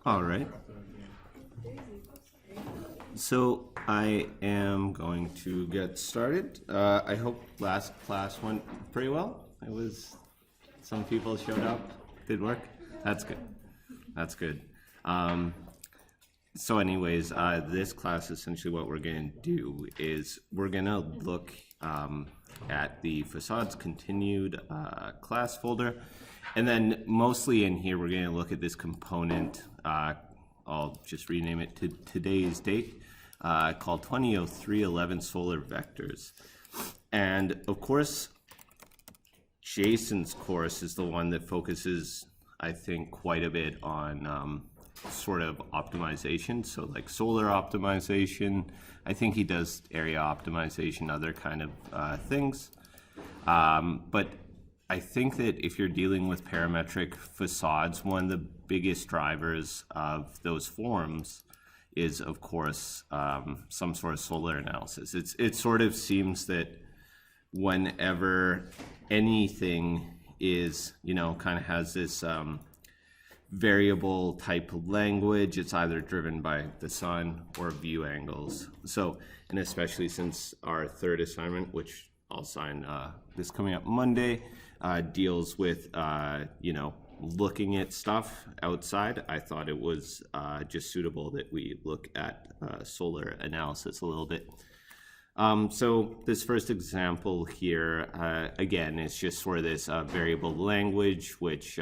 All right. So I am going to get started. I hope last class went pretty well. Some people showed up, did work. That's good. That's good. So anyways, this class, essentially what we're going to do is we're going to look at the facades continued class folder. And then mostly in here, we're going to look at this component. I'll just rename it to today's date, called 200311 solar vectors. And of course, Jason's course is the one that focuses, I think, quite a bit on sort of optimization. So like solar optimization. I think he does area optimization, other kind of things. But I think that if you're dealing with parametric facades, one of the biggest drivers of those forms is, of course, some sort of solar analysis. It sort of seems that whenever anything is, kind of has this variable type of language, it's either driven by the sun or view angles. So, and especially since our third assignment, which I'll sign this coming up Monday, deals with, looking at stuff outside, I thought it was just suitable that we look at solar analysis a little bit. So this first example here, again, is just sort of this variable language, which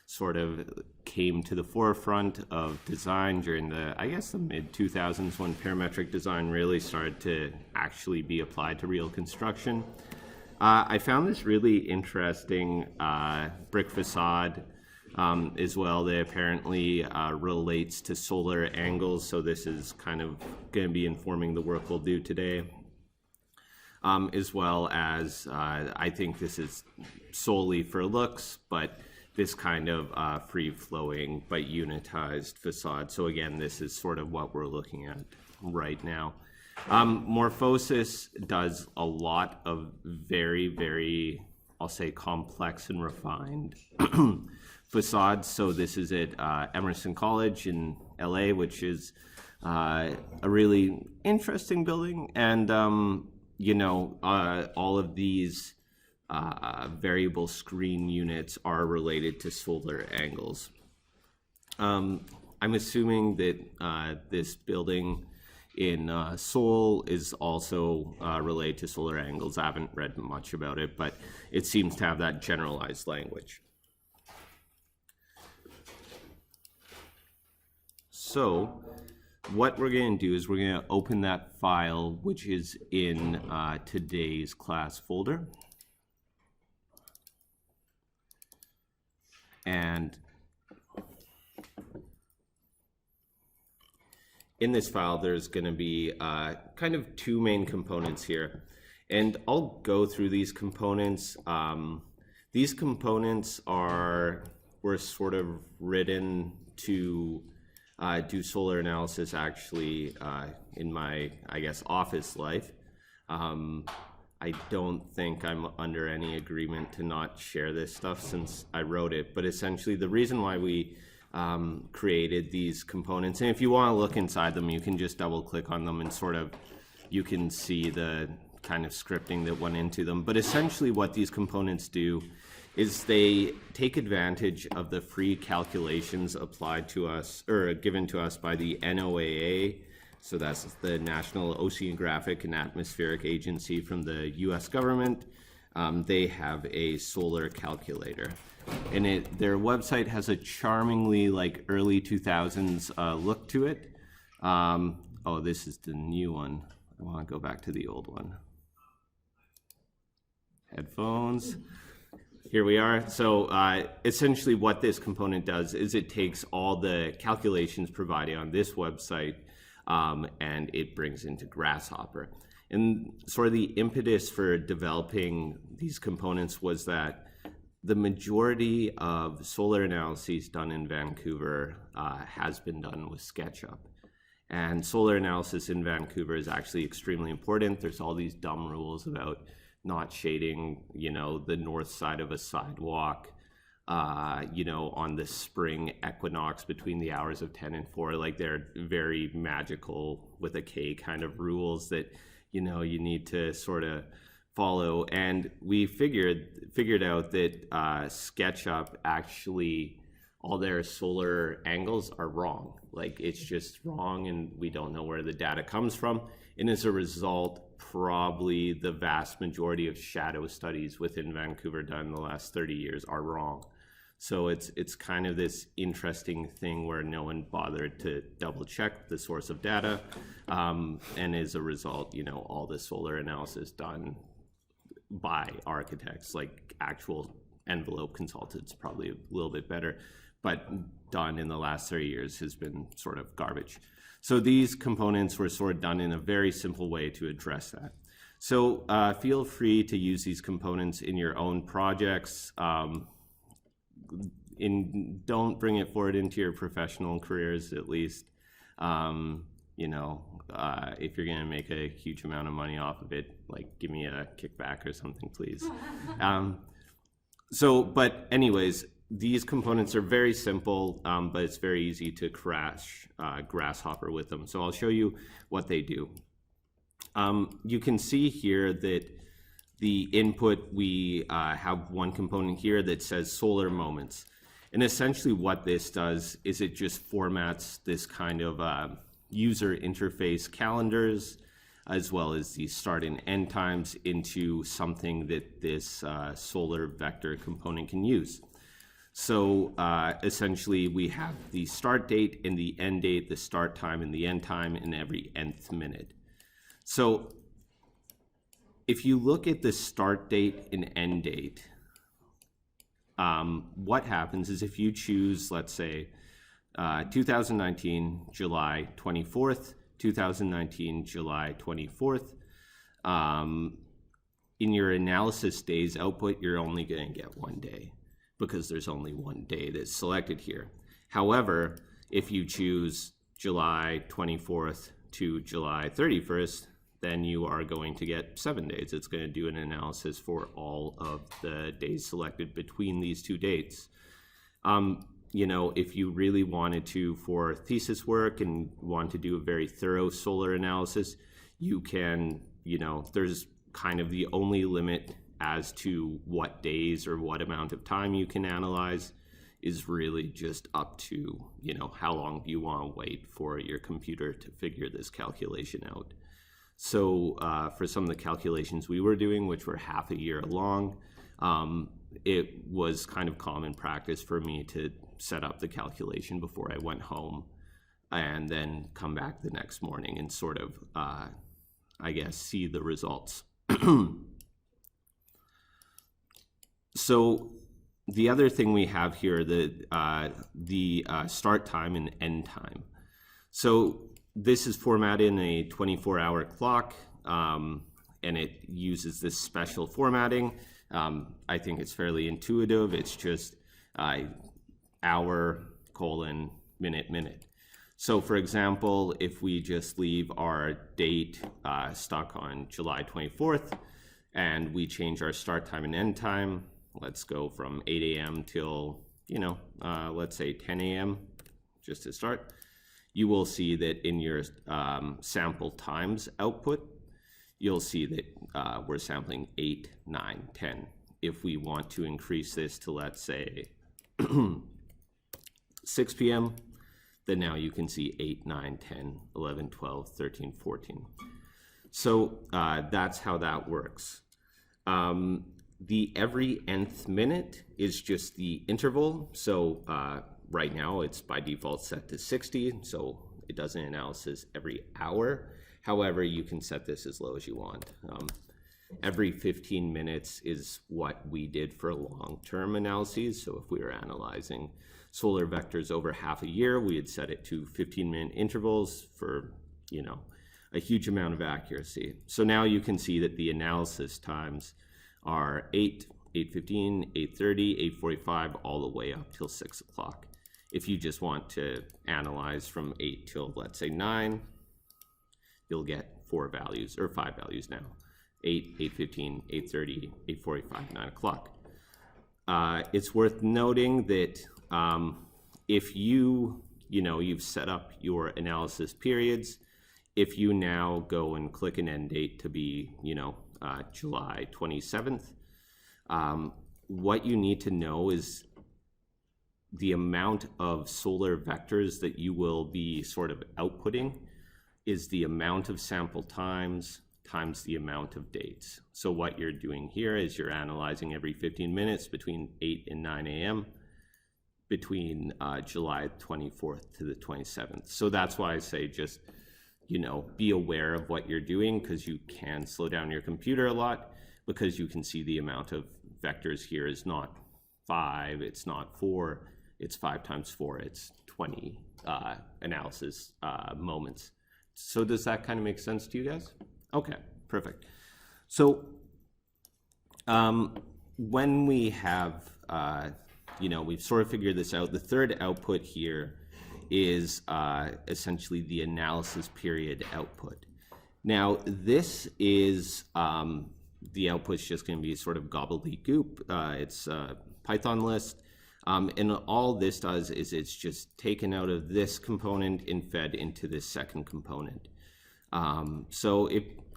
sort of came to the forefront of design during the mid-2000s, when parametric design really started to actually be applied to real construction. I found this really interesting brick facade as well that apparently relates to solar angles. So this is kind of going to be informing the work we'll do today. As well as, I think this is solely for looks, but this kind of free-flowing but unitized facade. So again, this is sort of what we're looking at right now. Morphosis does a lot of very, very, I'll say, complex and refined facades. So this is at Emerson College in LA, which is a really interesting building. And, all of these variable screen units are related to solar angles. I'm assuming that this building in Seoul is also related to solar angles. I haven't read much about it, but it seems to have that generalized language. So what we're going to do is we're going to open that file, which is in today's class folder. And in this file, there's going to be kind of two main components here. And I'll go through these components. These components were sort of written to do solar analysis actually in my, office life. I don't think I'm under any agreement to not share this stuff since I wrote it, but essentially the reason why we created these components, and if you want to look inside them, you can just double click on them and sort of, you can see the kind of scripting that went into them. But essentially what these components do is they take advantage of the free calculations applied to us, or given to us by the NOAA. So that's the National Oceanographic and Atmospheric Agency from the US government. They have a solar calculator. And their website has a charmingly early 2000s look to it. Oh, this is the new one. I want to go back to the old one. Headphones. Here we are. So essentially what this component does is it takes all the calculations provided on this website and it brings into Grasshopper. And sort of the impetus for developing these components was that the majority of solar analyses done in Vancouver has been done with SketchUp. And solar analysis in Vancouver is actually extremely important. There's all these dumb rules about not shading, the north side of a sidewalk, you know, on the spring equinox between the hours of 10 and 4. Like, they're very magical with a K kind of rules that, you know, you need to sort of follow. And we figured out that SketchUp actually, all their solar angles are wrong. Like, it's just wrong, and we don't know where the data comes from. And as a result, probably the vast majority of shadow studies within Vancouver done in the last 30 years are wrong. So it's kind of this interesting thing where no one bothered to double check the source of data. And as a result, you know, all the solar analysis done by architects, like actual envelope consultants, probably a little bit better, but done in the last 30 years has been sort of garbage. So these components were sort of done in a very simple way to address that. So feel free to use these components in your own projects. Don't bring it forward into your professional careers, at least. You know, if you're going to make a huge amount of money off of it, like, give me a kickback or something, please. But anyways, these components are very simple, but it's very easy to crash Grasshopper with them. So I'll show you what they do. You can see here that the input, we have one component here that says solar moments. And essentially what this does is it just formats this kind of user interface calendars, as well as the start and end times, into something that this solar vector component can use. So essentially we have the start date and the end date, the start time and the end time in every nth minute. So if you look at the start date and end date, what happens is if you choose, let's say, 2019, July 24th, 2019, July 24th, in your analysis days output, you're only going to get 1 day, because there's only 1 day that's selected here. However, if you choose July 24th to July 31st, then you are going to get 7 days. It's going to do an analysis for all of the days selected between these two dates. You know, if you really wanted to, for thesis work and want to do a very thorough solar analysis, you can, you know, there's kind of the only limit as to what days or what amount of time you can analyze is really just up to, you know, how long do you want to wait for your computer to figure this calculation out. So for some of the calculations we were doing, which were half a year long, it was kind of common practice for me to set up the calculation before I went home and then come back the next morning and sort of, I guess, see the results. So the other thing we have here, the start time and end time. So this is formatted in a 24-hour clock, and it uses this special formatting. I think it's fairly intuitive. It's just hour, colon, minute, minute. So for example, if we just leave our date stuck on July 24th, and we change our start time and end time, let's go from 8 a.m. till, you know, let's say 10 a.m. just to start, you will see that in your sample times output, you'll see that we're sampling 8, 9, 10. If we want to increase this to, let's say, 6 p.m., then now you can see 8, 9, 10, 11, 12, 13, 14. So that's how that works. The every nth minute is just the interval. So right now it's by default set to 60, so it does an analysis every hour. However, you can set this as low as you want. Every 15 minutes is what we did for long-term analyses. So if we were analyzing solar vectors over half a year, we had set it to 15-minute intervals for, you know, a huge amount of accuracy. So now you can see that the analysis times are 8, 8:15, 8:30, 8:45, all the way up till 6 o'clock. If you just want to analyze from 8 till, let's say, 9, you'll get 4 values, or 5 values now. 8, 8:15, 8:30, 8:45, 9 o'clock. It's worth noting that if you've set up your analysis periods, if you now go and click an end date to be, July 27th, what you need to know is the amount of solar vectors that you will be sort of outputting is the amount of sample times the amount of dates. So what you're doing here is you're analyzing every 15 minutes between 8 and 9 a.m. between July 24th to the 27th. So that's why I say just, be aware of what you're doing, because you can slow down your computer a lot, because you can see the amount of vectors here is not 5, it's not 4, it's 5 times 4, it's 20 analysis moments. So does that kind of make sense to you guys? Okay, perfect. So when we have, we've sort of figured this out, the third output here is essentially the analysis period output. Now, this is, the output's just going to be sort of gobbledygook. It's a Python list. And all this does is it's just taken out of this component and fed into this second component. So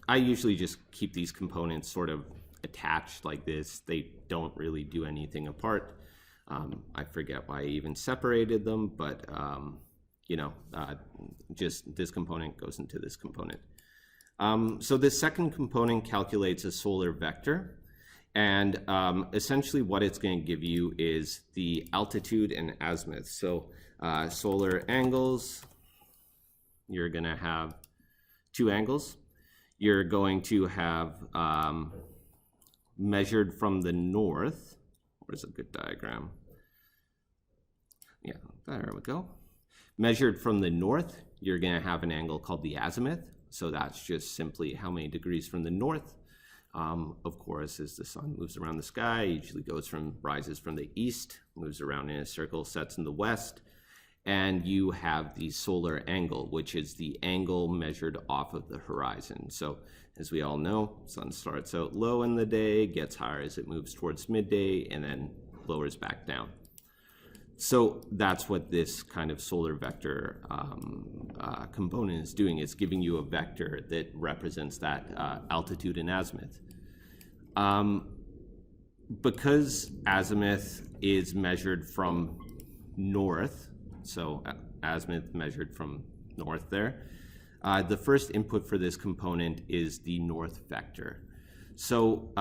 I usually just keep these components sort of attached like this. They don't really do anything apart. I forget why I even separated them, but just this component goes into this component. So this second component calculates a solar vector. And essentially what it's going to give you is the altitude and azimuth. So solar angles, you're going to have 2 angles. You're going to have measured from the north. Where's a good diagram? Yeah, there we go. Measured from the north, you're going to have an angle called the azimuth. So that's just simply how many degrees from the north. Of course, as the sun moves around the sky, it usually rises from the east, moves around in a circle, sets in the west, and you have the solar angle, which is the angle measured off of the horizon. So as we all know, sun starts out low in the day, gets higher as it moves towards midday, and then lowers back down. So that's what this kind of solar vector component is doing. It's giving you a vector that represents that altitude and azimuth. Because azimuth is measured from north, so azimuth measured from north there, the first input for this component is the north vector. So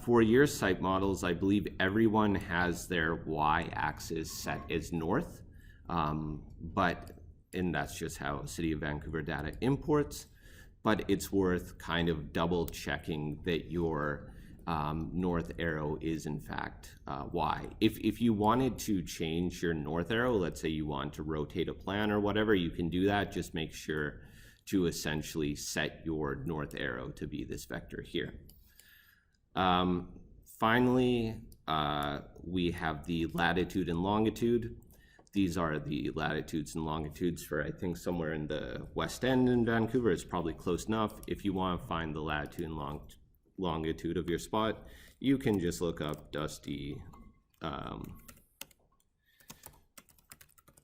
for your site models, I believe everyone has their y-axis set as north, and that's just how City of Vancouver data imports, but it's worth kind of double checking that your north arrow is in fact y. If you wanted to change your north arrow, let's say you want to rotate a plan or whatever, you can do that. Just make sure to essentially set your north arrow to be this vector here. Finally, we have the latitude and longitude. These are the latitudes and longitudes for, I think, somewhere in the West End in Vancouver. It's probably close enough. If you want to find the latitude and longitude of your spot, you can just look up Dusty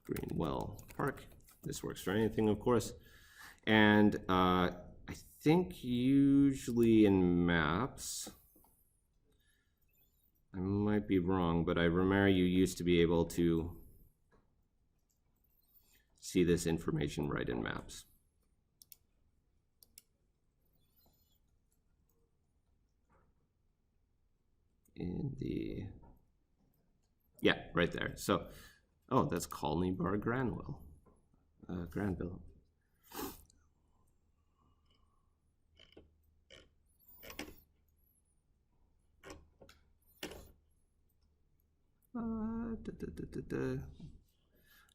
Greenwell Park. This works for anything, of course. And I think usually in maps, I might be wrong, but I remember you used to be able to see this information right in maps. Yeah, right there. So, oh, that's Colony Bar Granville.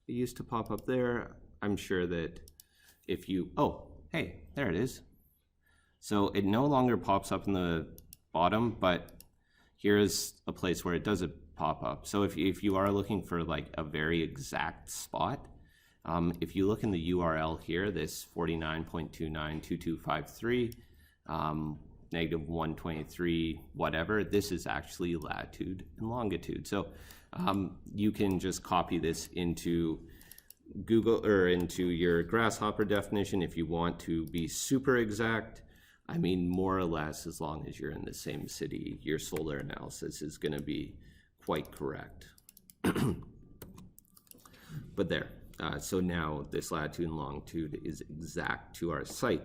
It used to pop up there. I'm sure that if you, oh, hey, there it is. So it no longer pops up in the bottom, but here's a place where it does pop up. So if you are looking for like a very exact spot, if you look in the URL here, this 49.292253, negative 123, whatever, this is actually latitude and longitude. So you can just copy this into Google or into your Grasshopper definition if you want to be super exact. I mean, more or less, as long as you're in the same city, your solar analysis is going to be quite correct. But there. So now this latitude and longitude is exact to our site.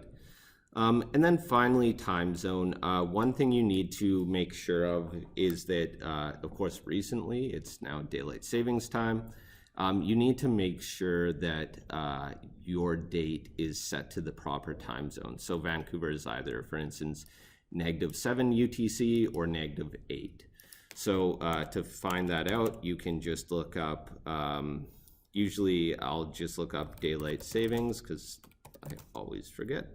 And then finally, time zone. One thing you need to make sure of is that, of course, recently it's now daylight savings time. You need to make sure that your date is set to the proper time zone. So Vancouver is either, for instance, -7 UTC or -8. So to find that out, you can just look up, usually I'll just look up daylight savings because I always forget.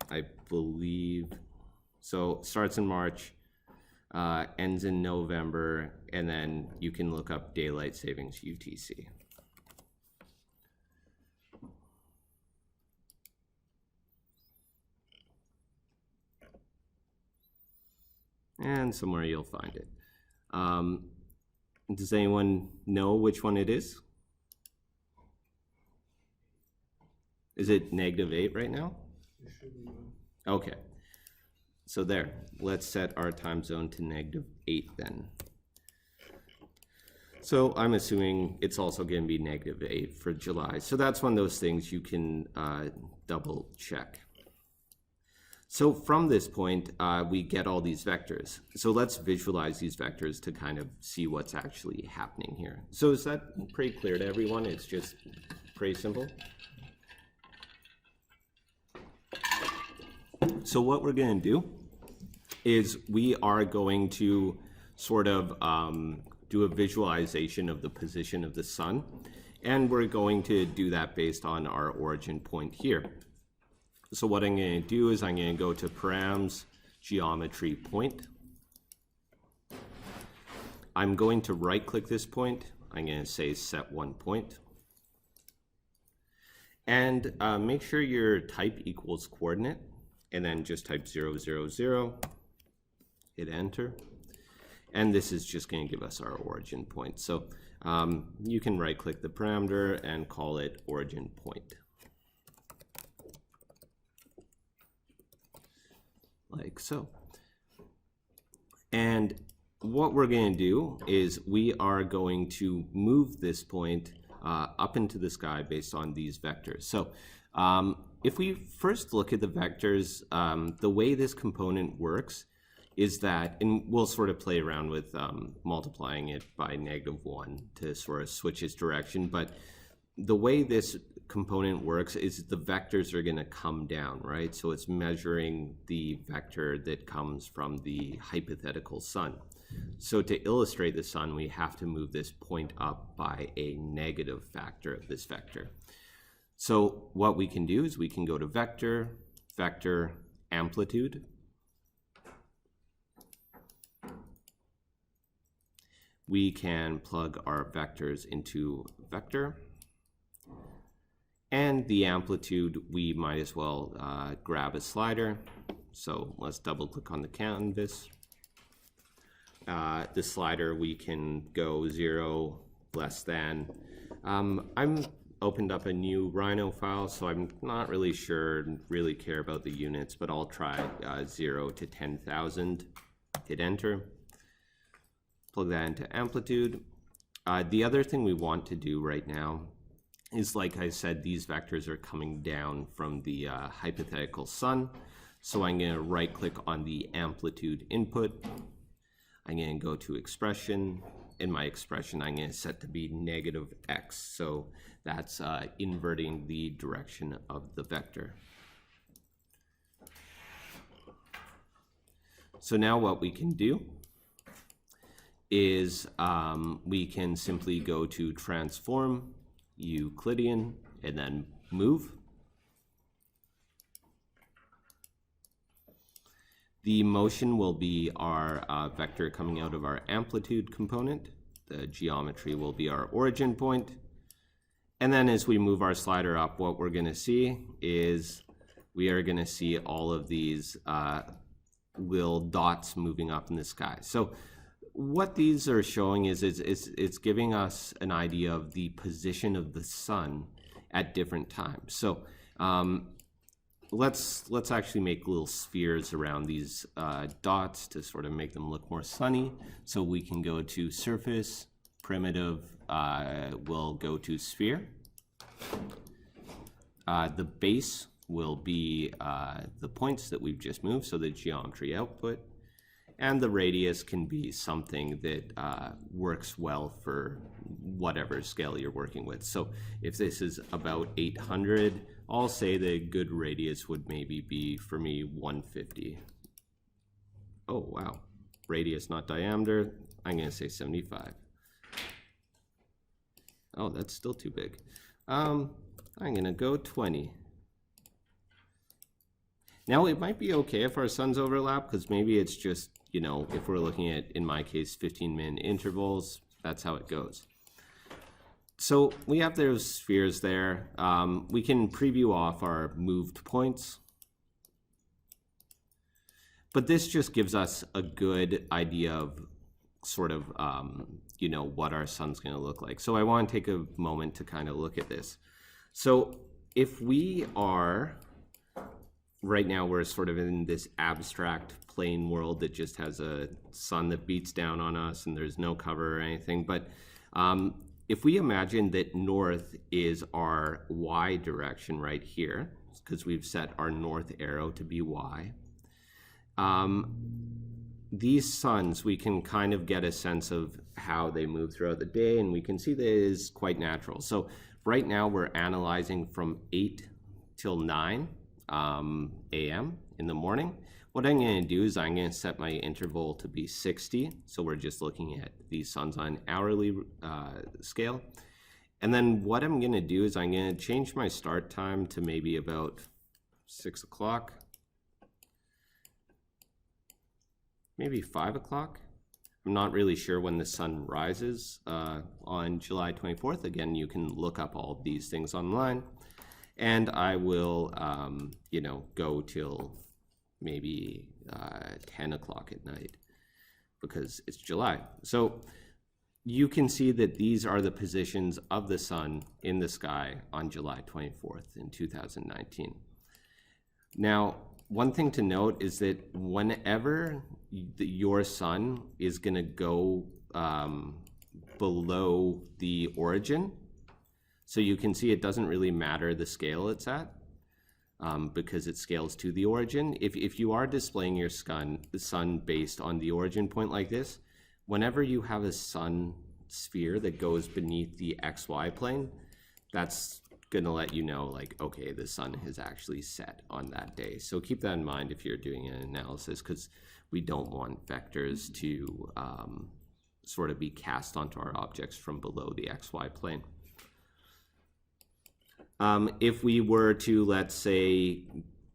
I believe, so starts in March, ends in November, and then you can look up daylight savings UTC. And somewhere you'll find it. Does anyone know which one it is? Is it -8 right now? Okay, so there, let's set our time zone to -8 then. So I'm assuming it's also going to be -8 for July. So that's one of those things you can double check. So from this point, we get all these vectors. So let's visualize these vectors to kind of see what's actually happening here. So is that pretty clear to everyone? It's just pretty simple. So what we're going to do is we are going to sort of do a visualization of the position of the sun, and we're going to do that based on our origin point here. So what I'm going to do is I'm going to go to params geometry point. I'm going to right click this point. I'm going to say set one point. And make sure your type equals coordinate, and then just type 0, 0, 0, hit enter. And this is just going to give us our origin point. So you can right click the parameter and call it origin point. Like so. And what we're going to do is we are going to move this point up into the sky based on these vectors. So if we first look at the vectors, the way this component works is that, and we'll sort of play around with multiplying it by -1 to sort of switch its direction, but the way this component works is the vectors are going to come down, right? So it's measuring the vector that comes from the hypothetical sun. So to illustrate the sun, we have to move this point up by a negative factor of this vector. So what we can do is we can go to vector, vector, amplitude. We can plug our vectors into vector. And the amplitude, we might as well grab a slider. So let's double click on the canvas. The slider, we can go 0, less than. I'm opened up a new Rhino file, so I'm not really care about the units, but I'll try 0 to 10,000. Hit enter. Plug that into amplitude. The other thing we want to do right now is, like I said, these vectors are coming down from the hypothetical sun. So I'm going to right click on the amplitude input. I'm going to go to expression. In my expression, I'm going to set to be -x. So that's inverting the direction of the vector. So now what we can do is we can simply go to transform, Euclidean, and then move. The motion will be our vector coming out of our amplitude component. The geometry will be our origin point. And then as we move our slider up, what we're going to see is we are going to see all of these little dots moving up in the sky. So what these are showing is it's giving us an idea of the position of the sun at different times. So let's actually make little spheres around these dots to sort of make them look more sunny. So we can go to surface, primitive, we'll go to sphere. The base will be the points that we've just moved, so the geometry output. And the radius can be something that works well for whatever scale you're working with. So if this is about 800, I'll say the good radius would maybe be, for me, 150. Oh, wow. Radius, not diameter. I'm going to say 75. Oh, that's still too big. I'm going to go 20. Now, it might be okay if our suns overlap, because maybe it's just, you know, if we're looking at, in my case, 15-minute intervals, that's how it goes. So we have those spheres there. We can preview off our moved points. But this just gives us a good idea of sort of, you know, what our sun's going to look like. So I want to take a moment to kind of look at this. So if we are, right now we're sort of in this abstract plain world that just has a sun that beats down on us and there's no cover or anything. But if we imagine that north is our Y direction right here, because we've set our north arrow to be Y, these suns, we can kind of get a sense of how they move throughout the day, and we can see that it is quite natural. So right now we're analyzing from 8 till 9 a.m. in the morning. What I'm going to do is I'm going to set my interval to be 60. So we're just looking at these suns on hourly scale. And then what I'm going to do is I'm going to change my start time to maybe about 6 o'clock. Maybe 5 o'clock. I'm not really sure when the sun rises on July 24th. Again, you can look up all of these things online. And I will, you know, go till maybe 10 o'clock at night because it's July. So you can see that these are the positions of the sun in the sky on July 24th in 2019. Now, one thing to note is that whenever your sun is going to go below the origin, so you can see it doesn't really matter the scale it's at because it scales to the origin. If you are displaying your the sun based on the origin point like this, whenever you have a sun sphere that goes beneath the XY plane, that's gonna let you know, like, okay, the sun has actually set on that day. So keep that in mind if you're doing an analysis, because we don't want vectors to sort of be cast onto our objects from below the XY plane. If we were to, let's say,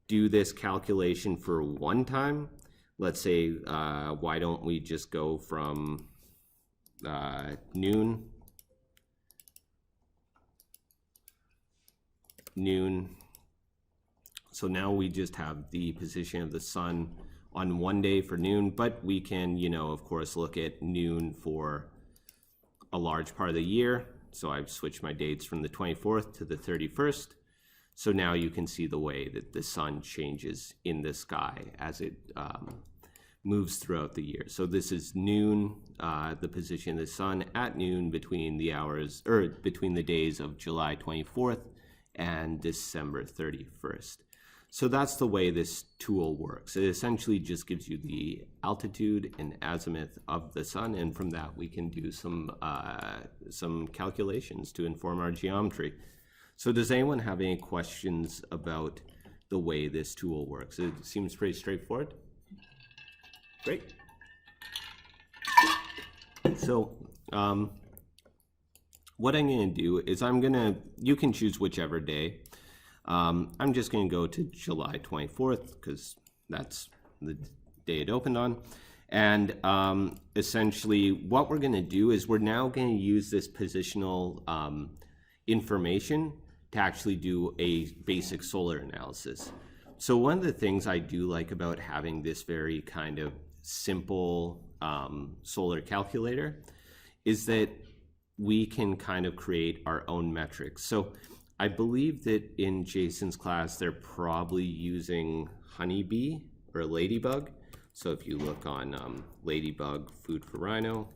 do this calculation for one time, let's say, why don't we just go from noon, so now we just have the position of the sun on one day for noon, but we can, you know, of course, look at noon for a large part of the year. So I've switched my dates from the 24th to the 31st. So now you can see the way that the sun changes in the sky as it moves throughout the year. So this is noon, the position of the sun at noon between the hours, or between the days of July 24th and December 31st. So that's the way this tool works. It essentially just gives you the altitude and azimuth of the sun, and from that we can do some calculations to inform our geometry. So does anyone have any questions about the way this tool works? It seems pretty straightforward. Great. So what I'm going to do is you can choose whichever day. I'm just going to go to July 24th because that's the day it opened on. And essentially what we're going to do is we're now going to use this positional information to actually do a basic solar analysis. So one of the things I do like about having this very kind of simple solar calculator is that we can kind of create our own metrics. So I believe that in Jason's class, they're probably using Honeybee or Ladybug. So if you look on Ladybug Food for Rhino,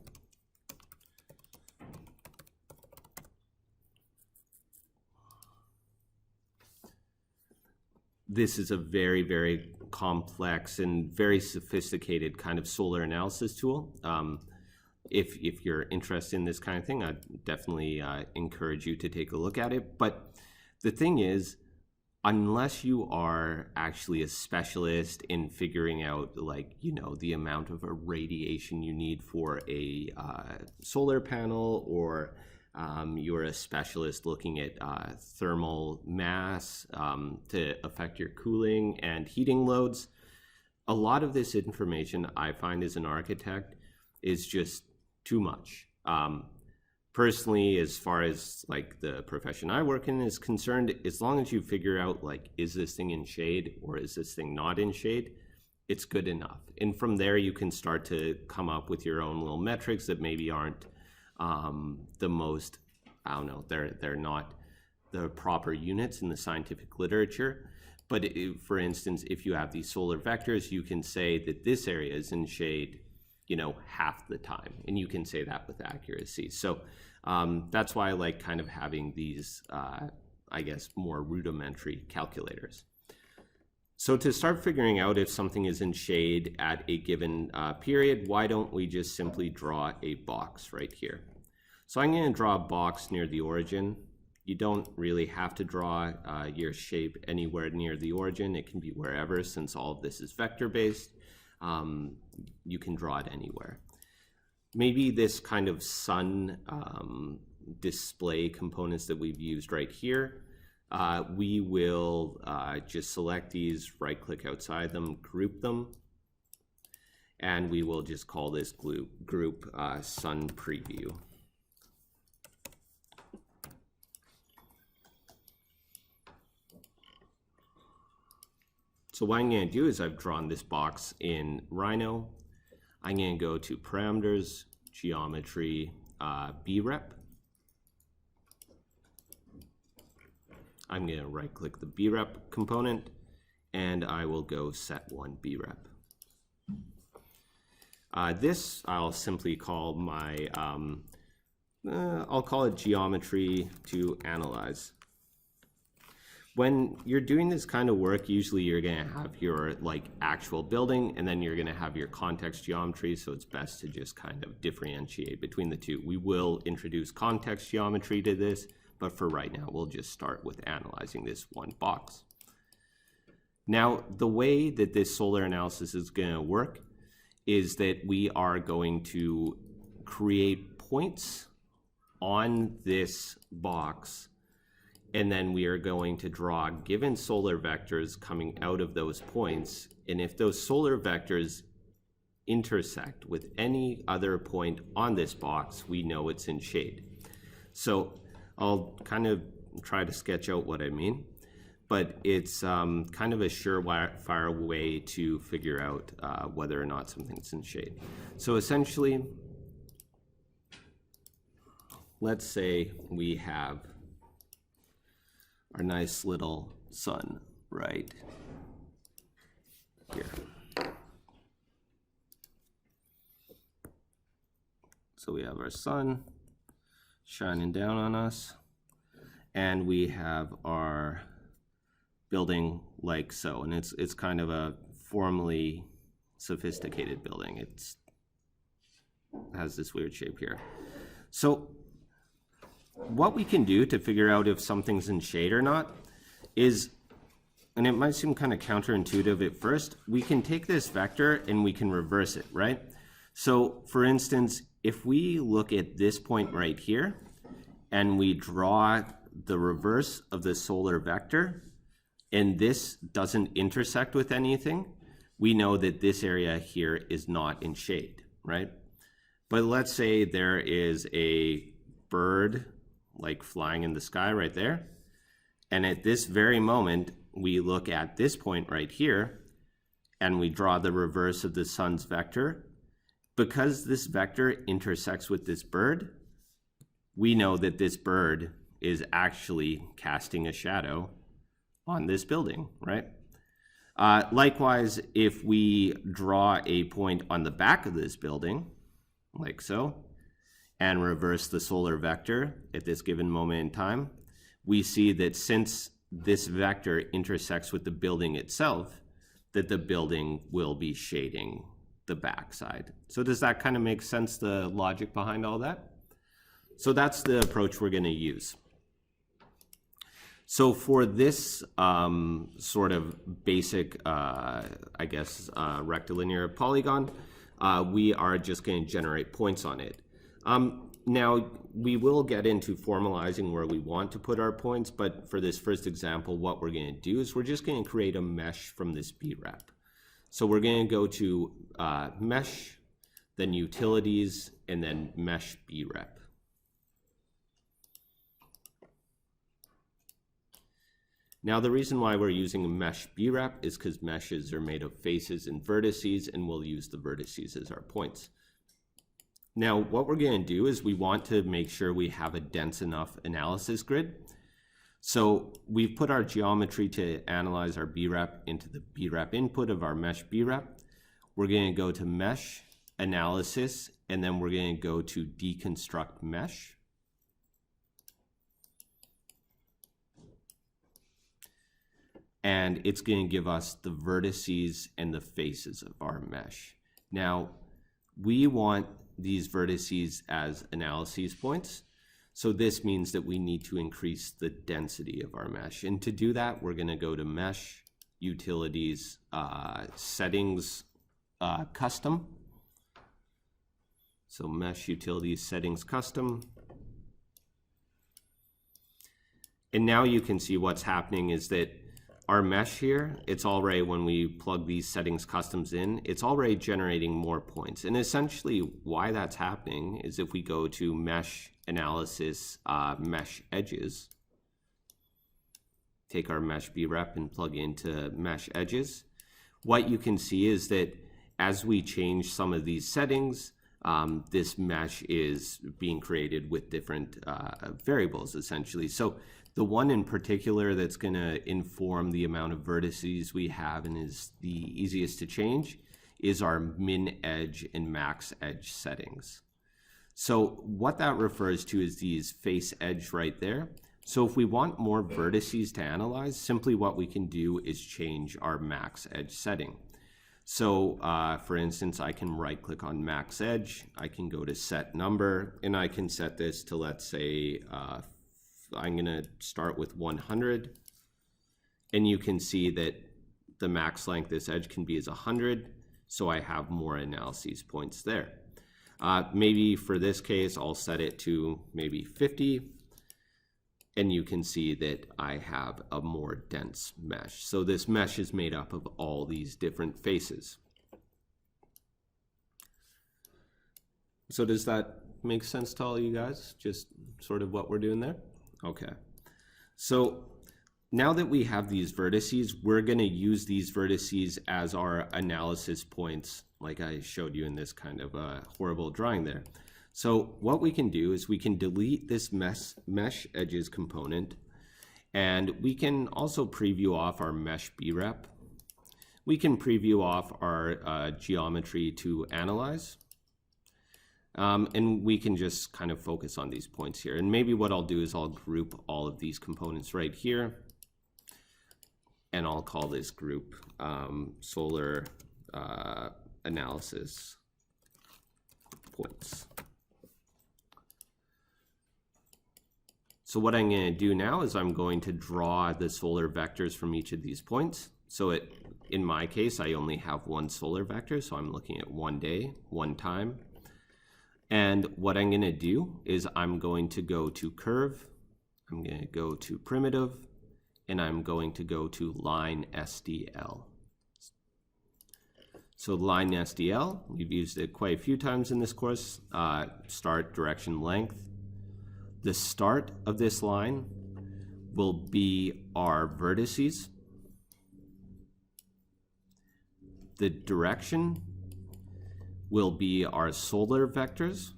this is a very, very complex and very sophisticated kind of solar analysis tool. If you're interested in this kind of thing, I'd definitely encourage you to take a look at it. But the thing is, unless you are actually a specialist in figuring out, like, you know, the amount of irradiation you need for a solar panel, or you're a specialist looking at thermal mass to affect your cooling and heating loads, a lot of this information I find as an architect is just too much. Personally, as far as like the profession I work in is concerned, as long as you figure out, like, is this thing in shade or is this thing not in shade, it's good enough. And from there, you can start to come up with your own little metrics that maybe aren't the most, I don't know, they're not the proper units in the scientific literature. But for instance, if you have these solar vectors, you can say that this area is in shade, you know, half the time, and you can say that with accuracy. So that's why I like kind of having these, I guess, more rudimentary calculators. So to start figuring out if something is in shade at a given period, why don't we just simply draw a box right here? So I'm going to draw a box near the origin. You don't really have to draw your shape anywhere near the origin. It can be wherever, since all of this is vector-based. You can draw it anywhere. Maybe this kind of sun display components that we've used right here, we will just select these, right-click outside them, group them, and we will just call this group sun preview. So what I'm going to do is I've drawn this box in Rhino. I'm going to go to Parameters, Geometry, BREP. I'm going to right-click the BREP component, and I will go Set 1 BREP. This I'll simply call my, I'll call it Geometry to Analyze. When you're doing this kind of work, usually you're going to have your like actual building, and then you're going to have your context geometry, so it's best to just kind of differentiate between the two. We will introduce context geometry to this, but for right now, we'll just start with analyzing this one box. Now, the way that this solar analysis is going to work is that we are going to create points on this box, and then we are going to draw given solar vectors coming out of those points. And if those solar vectors intersect with any other point on this box, we know it's in shade. So I'll kind of try to sketch out what I mean, but it's kind of a surefire way to figure out whether or not something's in shade. So essentially, let's say we have our nice little sun right here. So we have our sun shining down on us, and we have our building like so, and it's kind of a formally sophisticated building. It has this weird shape here. So what we can do to figure out if something's in shade or not is, and it might seem kind of counterintuitive at first, we can take this vector and we can reverse it, right? So for instance, if we look at this point right here and we draw the reverse of the solar vector, and this doesn't intersect with anything, we know that this area here is not in shade, right? But let's say there is a bird like flying in the sky right there, and at this very moment we look at this point right here, and we draw the reverse of the sun's vector, because this vector intersects with this bird, we know that this bird is actually casting a shadow on this building, right? Likewise, if we draw a point on the back of this building, like so, and reverse the solar vector at this given moment in time, we see that since this vector intersects with the building itself, that the building will be shading the backside. So does that kind of make sense, the logic behind all that? So that's the approach we're going to use. So for this sort of basic, I guess, rectilinear polygon, we are just going to generate points on it. Now, we will get into formalizing where we want to put our points, but for this first example, what we're going to do is we're just going to create a mesh from this BREP. So we're going to go to mesh, then utilities, and then mesh BREP. Now, the reason why we're using a mesh BREP is because meshes are made of faces and vertices, and we'll use the vertices as our points. Now, what we're going to do is we want to make sure we have a dense enough analysis grid. So we've put our geometry to analyze our BREP into the BREP input of our mesh BREP. We're going to go to mesh, analysis, and then we're going to go to deconstruct mesh. And it's going to give us the vertices and the faces of our mesh. Now, we want these vertices as analysis points. So this means that we need to increase the density of our mesh. And to do that, we're going to go to mesh, utilities, settings, custom. So mesh, utilities, settings, custom. And now you can see what's happening is that our mesh here, it's already, when we plug these settings customs in, it's already generating more points. And essentially why that's happening is if we go to mesh analysis, mesh edges, take our mesh BREP and plug into mesh edges, what you can see is that as we change some of these settings, this mesh is being created with different variables essentially. So the one in particular that's going to inform the amount of vertices we have and is the easiest to change is our min edge and max edge settings. So what that refers to is these face edge right there. So if we want more vertices to analyze, simply what we can do is change our max edge setting. So for instance, I can right click on max edge, I can go to set number, and I can set this to, let's say, I'm going to start with 100, and you can see that the max length this edge can be is 100, so I have more analyses points there. Maybe for this case, I'll set it to maybe 50, and you can see that I have a more dense mesh. So this mesh is made up of all these different faces. So does that make sense to all you guys? Just sort of what we're doing there? Okay, so now that we have these vertices, we're going to use these vertices as our analysis points, like I showed you in this kind of horrible drawing there. So what we can do is we can delete this mesh edges component, and we can also preview off our mesh BREP. We can preview off our geometry to analyze. And we can just kind of focus on these points here. And maybe what I'll do is I'll group all of these components right here. And I'll call this group solar analysis points. So what I'm going to do now is I'm going to draw the solar vectors from each of these points. So in my case, I only have one solar vector. So I'm looking at 1 day, 1 time. And what I'm going to do is I'm going to go to curve, I'm going to go to primitive, and I'm going to go to line SDL. So line SDL, we've used it quite a few times in this course. Start, direction, length. The start of this line will be our vertices. the direction will be our solar vectors,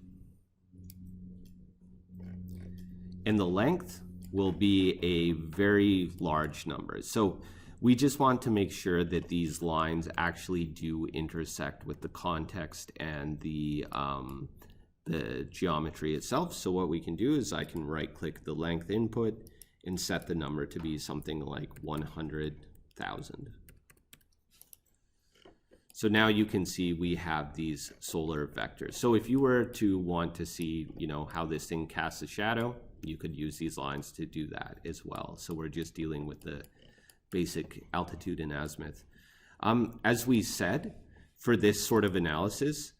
and the length will be a very large number. So we just want to make sure that these lines actually do intersect with the context and the geometry itself. So what we can do is I can right-click the length input and set the number to be something like 100,000. So now you can see we have these solar vectors. So if you were to want to see, how this thing casts a shadow, you could use these lines to do that as well. So we're just dealing with the basic altitude and azimuth. As we said, for this sort of analysis,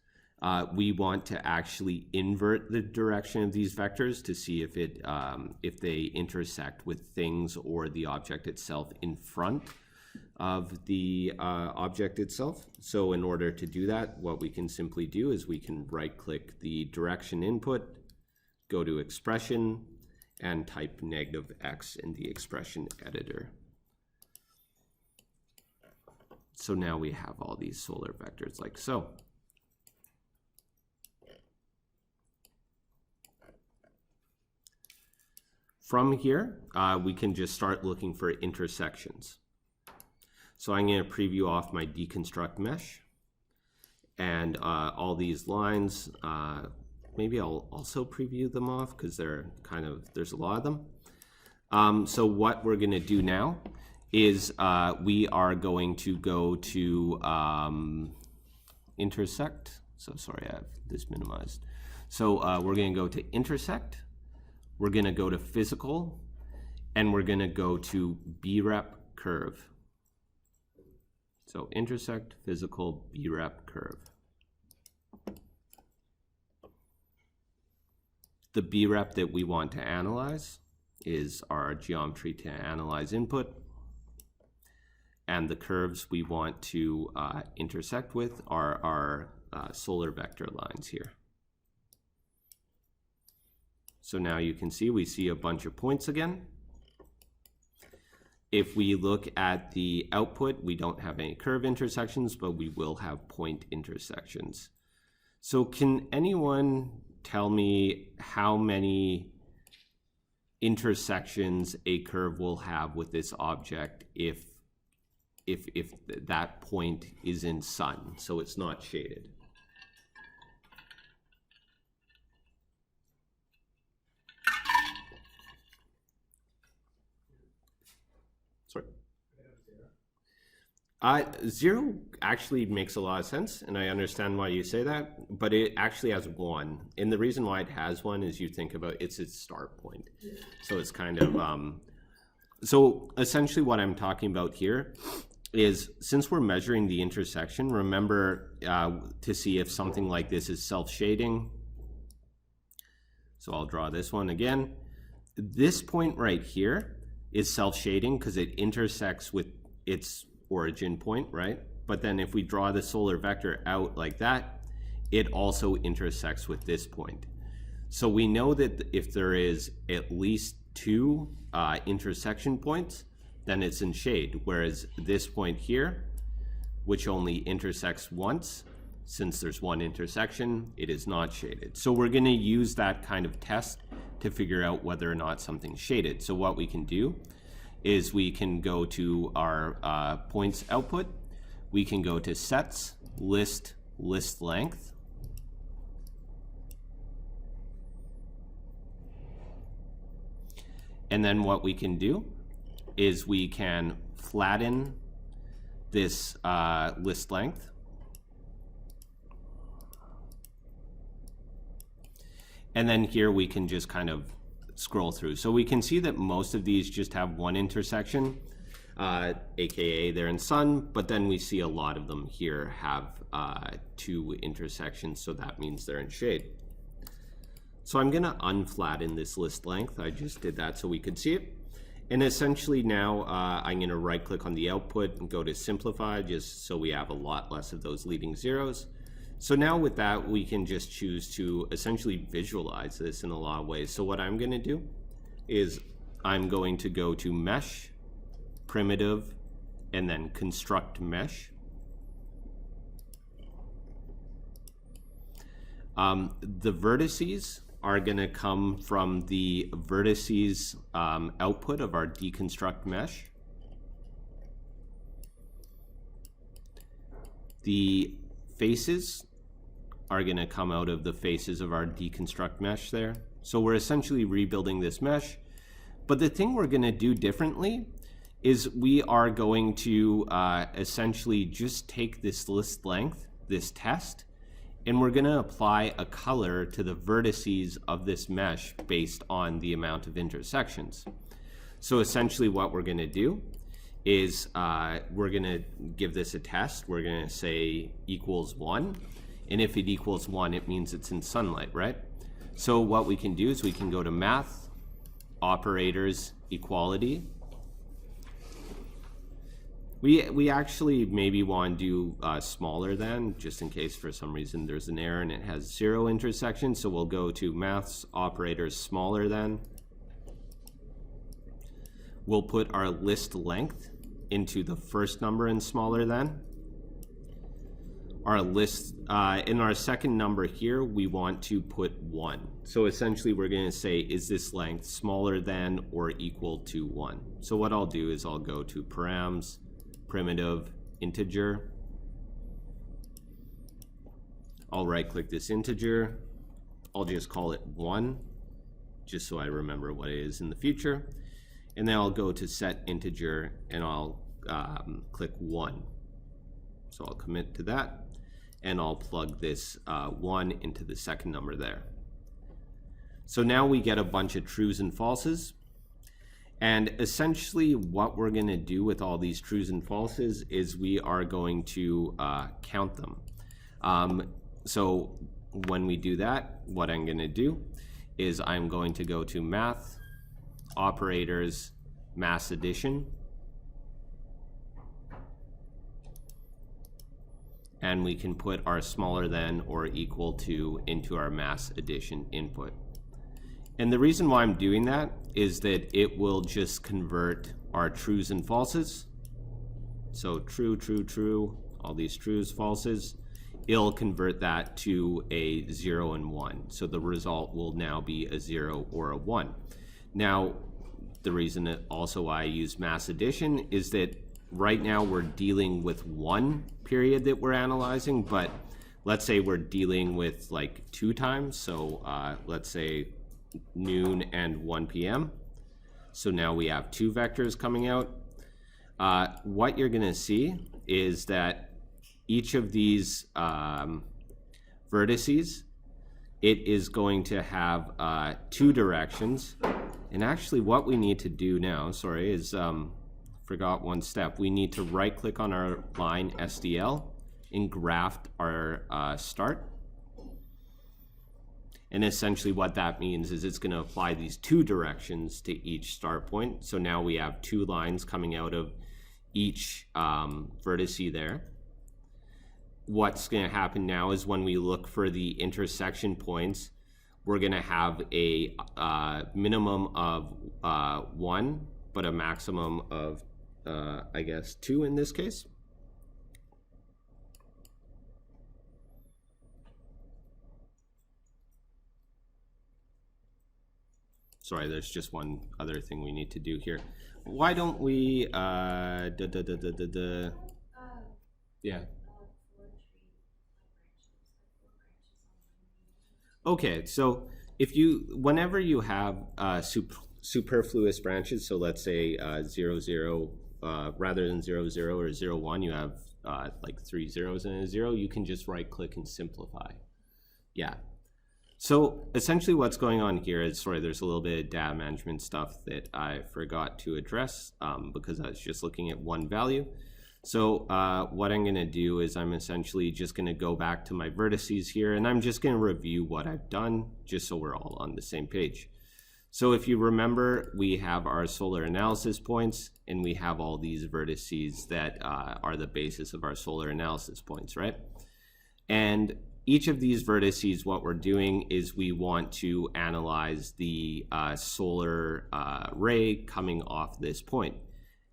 we want to actually invert the direction of these vectors to see if they intersect with things or the object itself in front of the object itself. So in order to do that, what we can simply do is we can right-click the direction input, go to expression, and type -x in the expression editor. So now we have all these solar vectors like so. From here, we can just start looking for intersections. So I'm going to preview off my deconstruct mesh, and all these lines, maybe I'll also preview them off because there's a lot of them. So what we're going to do now is we are going to go to intersect. So sorry, I have this minimized. So we're going to go to intersect. We're going to go to physical, and we're going to go to BREP curve. So intersect, physical, BREP curve. The BREP that we want to analyze is our geometry to analyze input, and the curves we want to intersect with are our solar vector lines here. So now you can see we see a bunch of points again. If we look at the output, we don't have any curve intersections, but we will have point intersections. So can anyone tell me how many intersections a curve will have with this object if that point is in sun, so it's not shaded? Sorry. 0 actually makes a lot of sense, and I understand why you say that, but it actually has 1. And the reason why it has 1 is you think about it's its start point. So it's kind of, so essentially what I'm talking about here is, since we're measuring the intersection, remember to see if something like this is self-shading. So I'll draw this one again. This point right here is self-shading because it intersects with its origin point, right? But then if we draw the solar vector out like that, it also intersects with this point. So we know that if there is at least 2 intersection points, then it's in shade, whereas this point here, which only intersects once, since there's 1 intersection, it is not shaded. So we're going to use that kind of test to figure out whether or not something's shaded. So what we can do is we can go to our points output. We can go to sets, list length. And then what we can do is we can flatten this list length. And then here we can just kind of scroll through. So we can see that most of these just have 1 intersection, aka they're in sun, but then we see a lot of them here have 2 intersections, so that means they're in shade. So I'm going to unflatten this list length. I just did that so we could see it. And essentially now I'm going to right click on the output and go to simplify, just so we have a lot less of those leading zeros. So now with that, we can just choose to essentially visualize this in a lot of ways. So what I'm going to do is I'm going to go to mesh, primitive, and then construct mesh. The vertices are going to come from the vertices output of our deconstruct mesh. The faces are going to come out of the faces of our deconstruct mesh there. So we're essentially rebuilding this mesh. But the thing we're going to do differently is we are going to essentially just take this list length, this test, and we're going to apply a color to the vertices of this mesh based on the amount of intersections. So essentially what we're going to do is we're going to give this a test. We're going to say equals 1. And if it equals 1, it means it's in sunlight, right? So what we can do is we can go to math, operators, equality. We actually maybe want to do smaller than, just in case for some reason there's an error and it has 0 intersections. So we'll go to maths, operators, smaller than. We'll put our list length into the first number in smaller than. Our list, in our second number here, we want to put 1. So essentially we're going to say, is this length smaller than or equal to 1? So what I'll do is I'll go to params, primitive, integer. I'll right click this integer. I'll just call it 1, just so I remember what it is in the future. And then I'll go to set integer and I'll click 1. So I'll commit to that and I'll plug this 1 into the second number there. So now we get a bunch of trues and falses. And essentially what we're going to do with all these trues and falses is we are going to count them. So when we do that, what I'm going to do is I'm going to go to math, operators, mass addition. And we can put our smaller than or equal to into our mass addition input. And the reason why I'm doing that is that it will just convert our trues and falses. So true, true, true, all these trues, falses. It'll convert that to a 0 and 1. So the result will now be a 0 or a 1. Now, the reason that also I use mass addition is that right now we're dealing with one period that we're analyzing, but let's say we're dealing with like 2 times. So let's say noon and 1 p.m. So now we have 2 vectors coming out. What you're going to see is that each of these vertices, it is going to have 2 directions. And actually what we need to do now, sorry, is forgot one step. We need to right click on our line SDL and graft our start. And essentially what that means is it's going to apply these 2 directions to each start point. So now we have 2 lines coming out of each vertice there. What's going to happen now is when we look for the intersection points, we're going to have a minimum of 1, but a maximum of, I guess, 2 in this case. Sorry, there's just one other thing we need to do here. Why don't we, yeah. Okay, so if you, whenever you have superfluous branches, so let's say 0, 0, rather than 0, 0 or 0, 1, you have like 3 zeros and a 0, you can just right click and simplify. Yeah. So essentially what's going on here is, sorry, there's a little bit of data management stuff that I forgot to address because I was just looking at one value. So what I'm going to do is I'm essentially just going to go back to my vertices here, and I'm just going to review what I've done just so we're all on the same page. So if you remember, we have our solar analysis points, and we have all these vertices that are the basis of our solar analysis points, right? And each of these vertices, what we're doing is we want to analyze the solar ray coming off this point.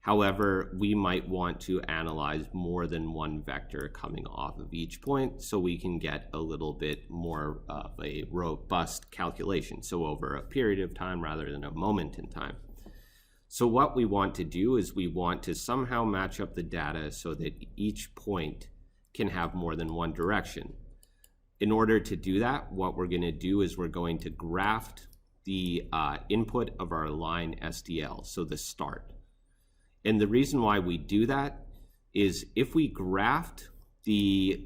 However, we might want to analyze more than one vector coming off of each point so we can get a little bit more of a robust calculation, so over a period of time rather than a moment in time. So what we want to do is we want to somehow match up the data so that each point can have more than one direction. In order to do that, what we're going to do is we're going to graft the input of our line SDL, so the start. And the reason why we do that is if we graft the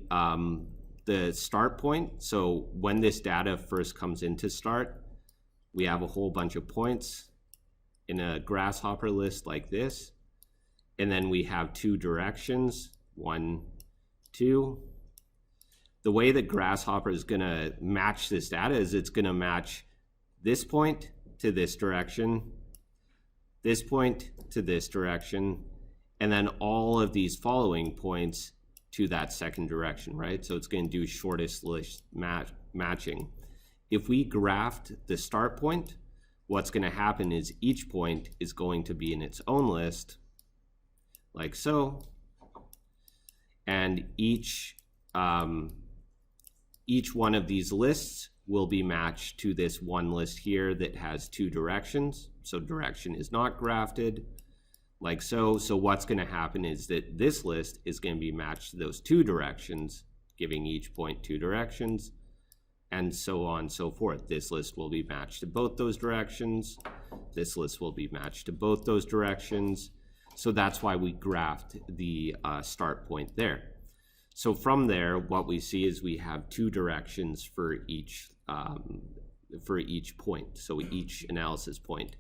start point, so when this data first comes into start, we have a whole bunch of points in a grasshopper list like this, and then we have two directions, 1, 2. The way that Grasshopper is going to match this data is it's going to match this point to this direction, this point to this direction, and then all of these following points to that second direction, right? So it's going to do shortest list matching. If we graft the start point, what's going to happen is each point is going to be in its own list, like so, and each one of these lists will be matched to this one list here that has two directions. So direction is not grafted, like so. So what's going to happen is that this list is going to be matched to those two directions, giving each point two directions, and so on and so forth. This list will be matched to both those directions. This list will be matched to both those directions. So that's why we graft the start point there. So from there, what we see is we have two directions for each point, so each analysis point.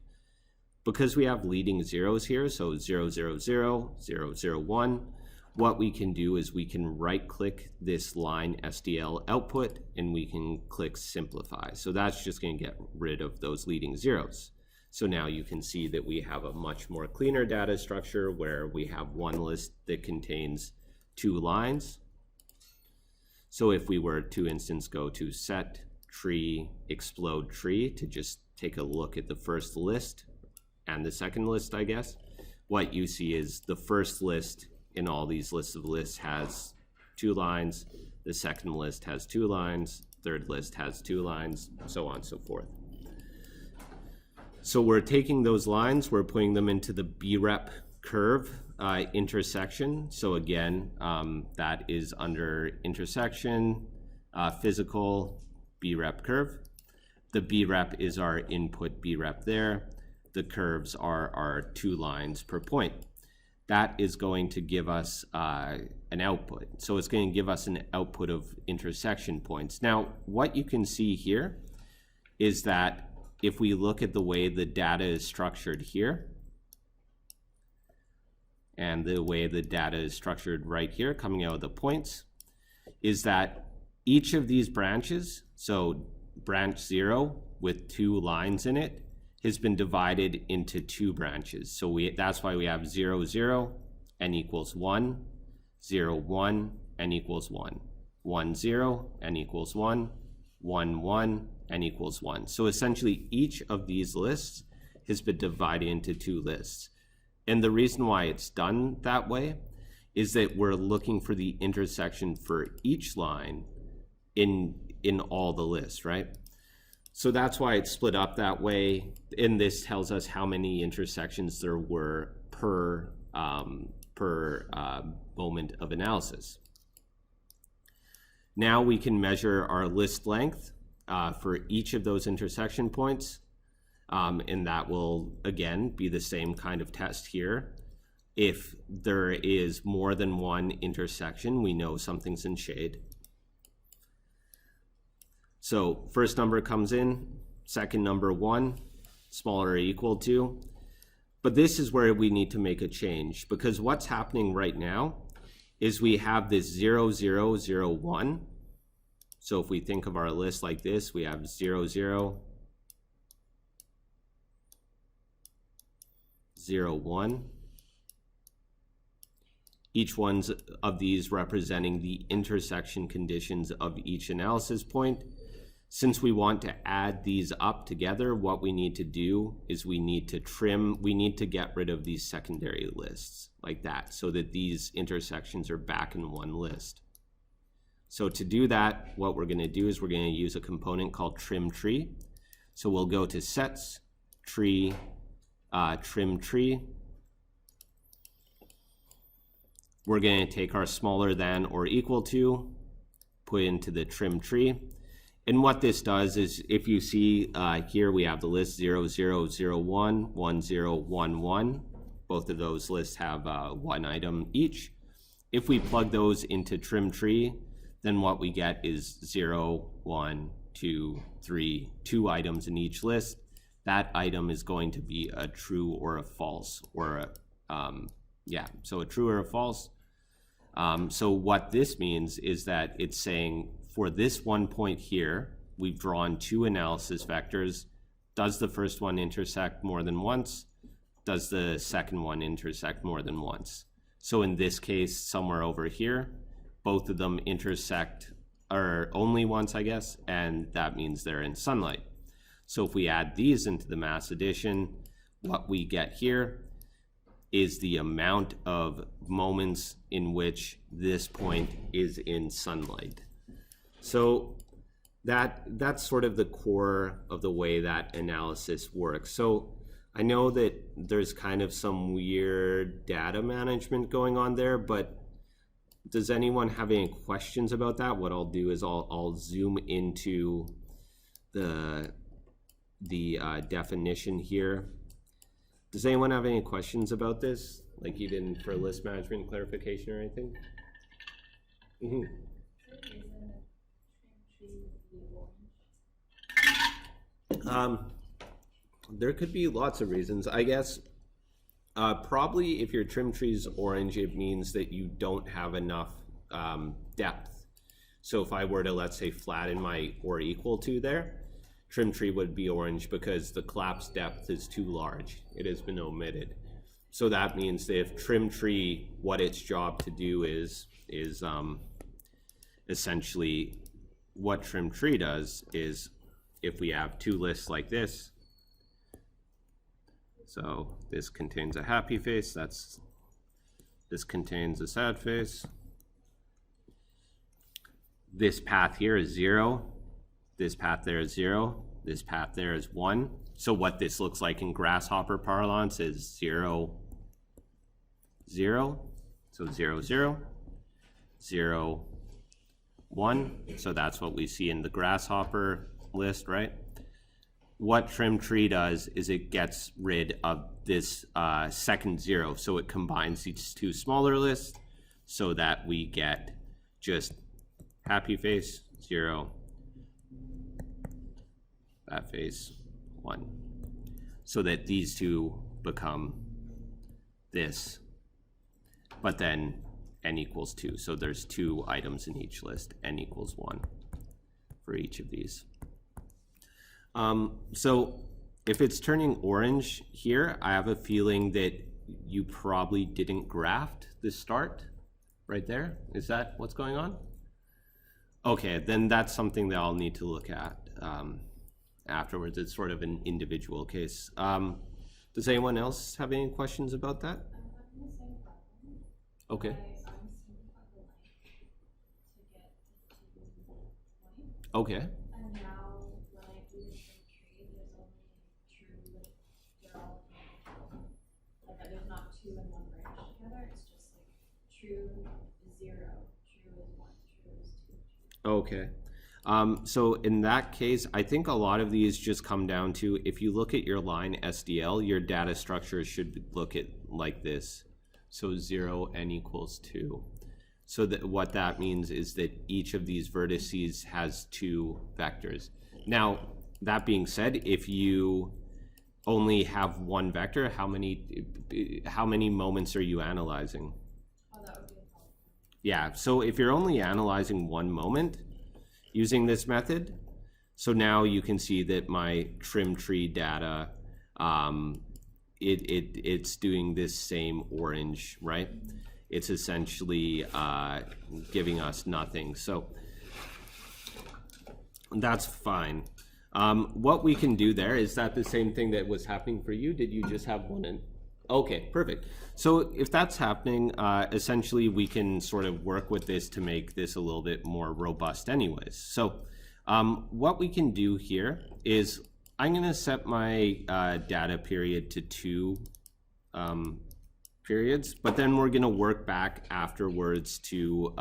Because we have leading zeros here, so 0, 0, 0, 0, 0, 1, what we can do is we can right-click this line SDL output, and we can click simplify. So that's just going to get rid of those leading zeros. So now you can see that we have a much more cleaner data structure where we have one list that contains two lines. So if we were to, instance, go to set tree explode tree to just take a look at the first list and the second list, I guess, what you see is the first list in all these lists of lists has two lines, the second list has two lines, third list has two lines, so on and so forth. So we're taking those lines, we're putting them into the BREP curve intersection. So again, that is under intersection, physical BREP curve. The BREP is our input BREP there. The curves are our two lines per point. That is going to give us an output. So it's going to give us an output of intersection points. Now, what you can see here is that if we look at the way the data is structured here, and the way the data is structured right here, coming out of the points, is that each of these branches, so branch 0 with two lines in it, has been divided into two branches. So that's why we have 0, 0, n equals 1, 0, 1, n equals 1, 1, 0, n equals 1, 1, 1, n equals 1. So essentially each of these lists has been divided into two lists. And the reason why it's done that way is that we're looking for the intersection for each line in all the lists, right? So that's why it's split up that way. And this tells us how many intersections there were per moment of analysis. Now we can measure our list length for each of those intersection points. And that will, again, be the same kind of test here. If there is more than one intersection, we know something's in shade. So first number comes in, second number 1, smaller or equal to. But this is where we need to make a change, because what's happening right now is we have this 0, 0, 0, 1. So if we think of our list like this, we have 0, 0, 0, 1. Each one of these representing the intersection conditions of each analysis point. Since we want to add these up together, what we need to do is we need to get rid of these secondary lists like that so that these intersections are back in one list. So to do that, what we're going to do is we're going to use a component called trim tree. So we'll go to sets, tree, trim tree. We're going to take our smaller than or equal to, put into the trim tree. And what this does is, if you see here, we have the list 0, 0, 0, 1, 1, 0, 1, 1. Both of those lists have one item each. If we plug those into trim tree, then what we get is 0, 1, 2, 3, 2 items in each list. That item is going to be a true or a false, or so a true or a false. So what this means is that it's saying, for this one point here, we've drawn 2 analysis vectors. Does the first one intersect more than once? Does the second one intersect more than once? So in this case, somewhere over here, both of them intersect, or only once, I guess, and that means they're in sunlight. So if we add these into the mass addition, what we get here is the amount of moments in which this point is in sunlight. So that's sort of the core of the way that analysis works. So I know that there's kind of some weird data management going on there, but does anyone have any questions about that? What I'll do is I'll zoom into the definition here. Does anyone have any questions about this? Like even for list management clarification or anything? Mm-hmm. There could be lots of reasons. I guess probably if your trim tree is orange, it means that you don't have enough depth. So if I were to, let's say, flatten my or equal to there, trim tree would be orange because the collapse depth is too large. It has been omitted. So that means that if trim tree, what its job to do is essentially what trim tree does is, if we have 2 lists like this, so this contains a happy face, this contains a sad face. This path here is 0. This path there is 0. This path there is 1. So what this looks like in grasshopper parlance is 0, 0. So 0, 0, 0, 1. So that's what we see in the grasshopper list, right? What trim tree does is it gets rid of this second 0. So it combines these 2 smaller lists so that we get just happy face 0, that face 1, so that these 2 become this, but then n equals 2. So there's 2 items in each list, n equals 1 for each of these. So if it's turning orange here, I have a feeling that you probably didn't graft the start right there. Is that what's going on? Okay, then that's something that I'll need to look at afterwards. It's sort of an individual case. Does anyone else have any questions about that? Okay. Okay. And now when I do the trim tree, there's only true, like they're all like there's not 2 and 1 branch together. It's just like true is 0, true is 1, true is 2. Okay. So in that case, I think a lot of these just come down to, if you look at your line SDL, your data structure should look at like this. So 0, n equals 2. So that what that means is that each of these vertices has 2 vectors. Now, that being said, if you only have 1 vector, how many moments are you analyzing? Oh, that would be a problem. Yeah, so if you're only analyzing 1 moment using this method, so now you can see that my trim tree data, it's doing this same orange, right? It's essentially giving us nothing. So That's fine. What we can do there, is that the same thing that was happening for you? Did you just have one in? Okay, perfect. So if that's happening, essentially we can sort of work with this to make this a little bit more robust anyways. So what we can do here is I'm going to set my data period to 2 periods, but then we're going to work back afterwards to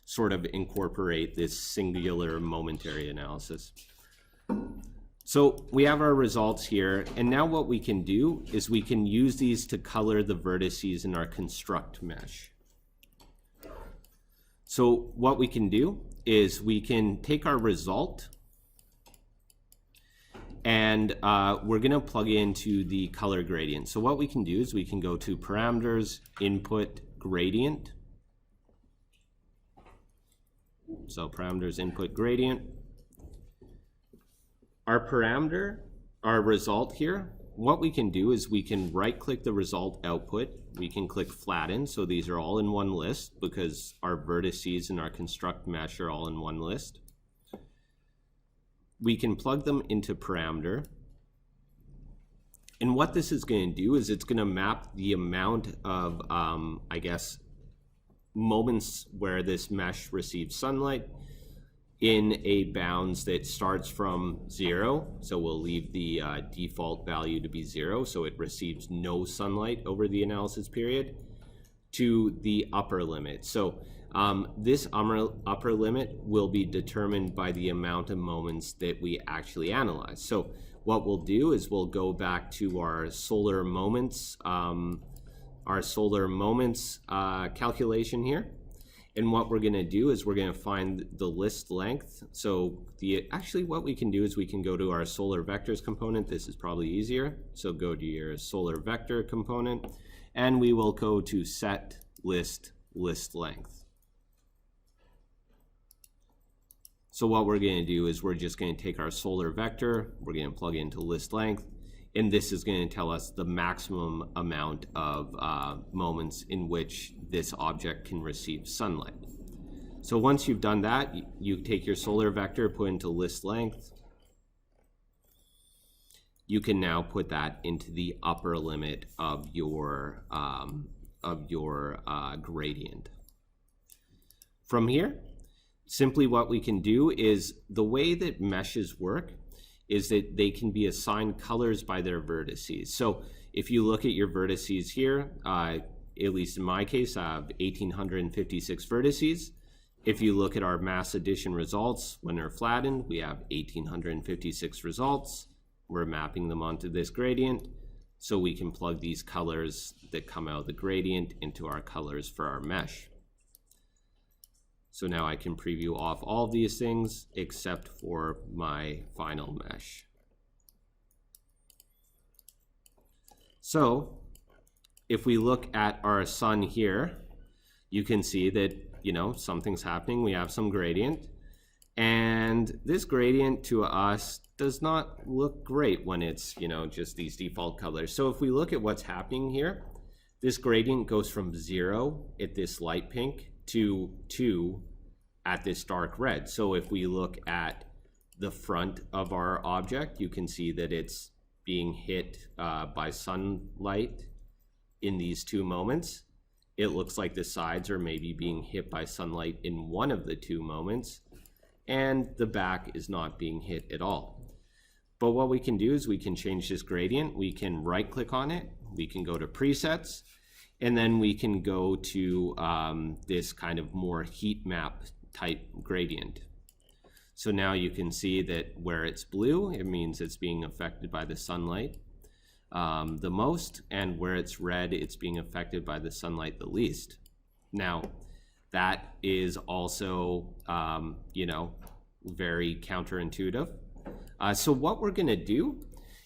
sort of incorporate this singular momentary analysis. So we have our results here, and now what we can do is we can use these to color the vertices in our construct mesh. So what we can do is we can take our result, and we're going to plug into the color gradient. So what we can do is we can go to parameters, input, gradient. So parameters, input, gradient. Our parameter, our result here, what we can do is we can right click the result output. We can click flatten. So these are all in one list because our vertices and our construct mesh are all in one list. We can plug them into parameter. And what this is going to do is it's going to map the amount of, I guess, moments where this mesh receives sunlight in a bounds that starts from 0. So we'll leave the default value to be 0, so it receives no sunlight over the analysis period, to the upper limit. So this upper limit will be determined by the amount of moments that we actually analyze. So what we'll do is we'll go back to our solar moments calculation here. And what we're going to do is we're going to find the list length. So actually what we can do is we can go to our solar vectors component. This is probably easier. So go to your solar vector component, and we will go to set list length. So what we're going to do is we're just going to take our solar vector, we're going to plug into list length, and this is going to tell us the maximum amount of moments in which this object can receive sunlight. So once you've done that, you take your solar vector, put into list length. You can now put that into the upper limit of your gradient. From here, simply what we can do is, the way that meshes work is that they can be assigned colors by their vertices. So if you look at your vertices here, at least in my case, I have 1,856 vertices. If you look at our mass addition results, when they're flattened, we have 1,856 results. We're mapping them onto this gradient, so we can plug these colors that come out of the gradient into our colors for our mesh. So now I can preview off all of these things except for my final mesh. So if we look at our sun here, you can see that, you know, something's happening. We have some gradient, and this gradient to us does not look great when it's, you know, just these default colors. So if we look at what's happening here, this gradient goes from 0 at this light pink to 2 at this dark red. So if we look at the front of our object, you can see that it's being hit by sunlight in these 2 moments. It looks like the sides are maybe being hit by sunlight in one of the 2 moments, and the back is not being hit at all. But what we can do is we can change this gradient. We can right click on it, we can go to presets, and then we can go to this kind of more heat map type gradient. So now you can see that where it's blue, it means it's being affected by the sunlight the most, and where it's red, it's being affected by the sunlight the least. Now, that is also, you know, very counterintuitive. So what we're going to do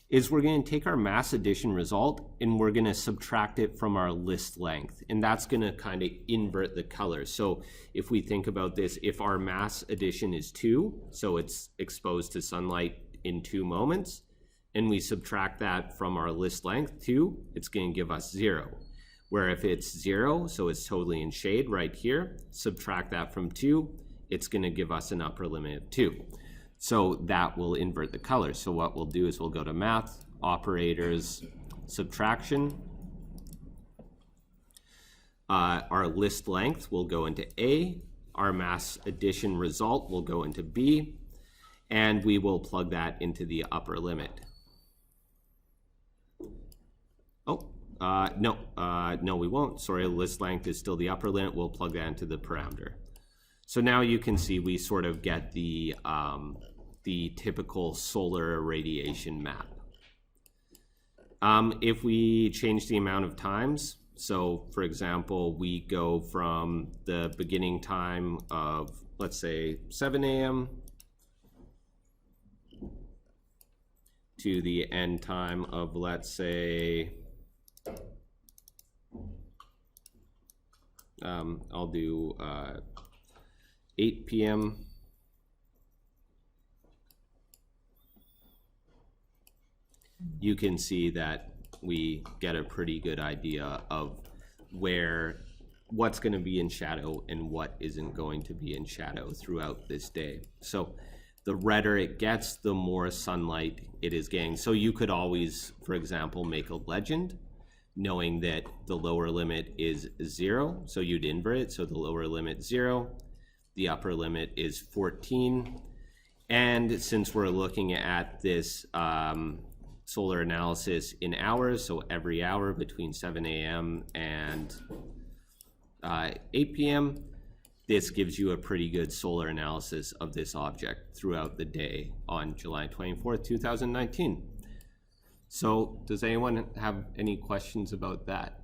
is we're going to take our mass addition result and we're going to subtract it from our list length, and that's going to kind of invert the colors. So if we think about this, if our mass addition is 2, so it's exposed to sunlight in 2 moments, and we subtract that from our list length 2, it's going to give us 0. Where if it's 0, so it's totally in shade right here, subtract that from 2, it's going to give us an upper limit of 2. So that will invert the color. So what we'll do is we'll go to math, operators, subtraction. Our list length will go into A. Our mass addition result will go into B. And we will plug that into the upper limit. Oh, no, we won't. Sorry, list length is still the upper limit. We'll plug that into the parameter. So now you can see we sort of get the typical solar irradiation map. If we change the amount of times, so for example, we go from the beginning time of, let's say, 7 a.m. to the end time of, let's say, I'll do 8 p.m. You can see that we get a pretty good idea of what's going to be in shadow and what isn't going to be in shadow throughout this day. So the redder it gets, the more sunlight it is getting. So you could always, for example, make a legend knowing that the lower limit is 0. So you'd invert it. So the lower limit 0, the upper limit is 14. And since we're looking at this solar analysis in hours, so every hour between 7 a.m. and 8 p.m., this gives you a pretty good solar analysis of this object throughout the day on July 24th, 2019. So does anyone have any questions about that?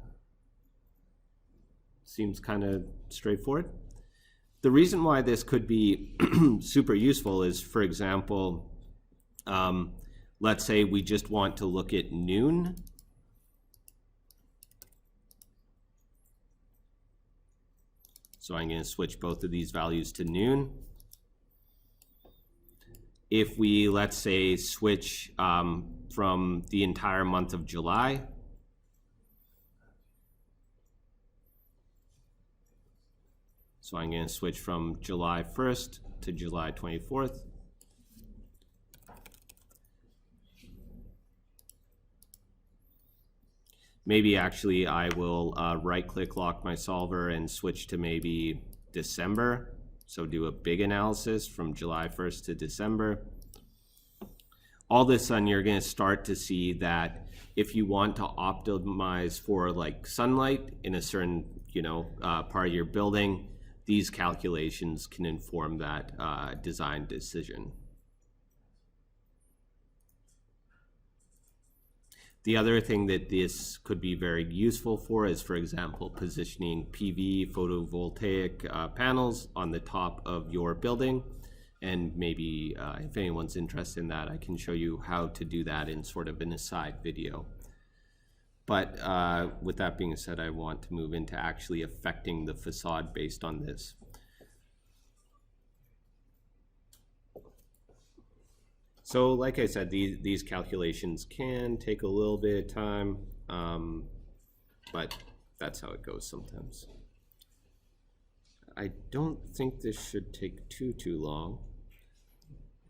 Seems kind of straightforward. The reason why this could be super useful is, for example, let's say we just want to look at noon. So I'm going to switch both of these values to noon. If we, let's say, switch from the entire month of July, so I'm going to switch from July 1st to July 24th. Maybe actually I will right-click lock my solver and switch to maybe December. So do a big analysis from July 1st to December. All of a sudden you're going to start to see that if you want to optimize for like sunlight in a certain part of your building, these calculations can inform that design decision. The other thing that this could be very useful for is, for example, positioning PV photovoltaic panels on the top of your building. And maybe if anyone's interested in that, I can show you how to do that in sort of an aside video. But with that being said, I want to move into actually affecting the facade based on this. So like I said, these calculations can take a little bit of time, but that's how it goes sometimes. I don't think this should take too long.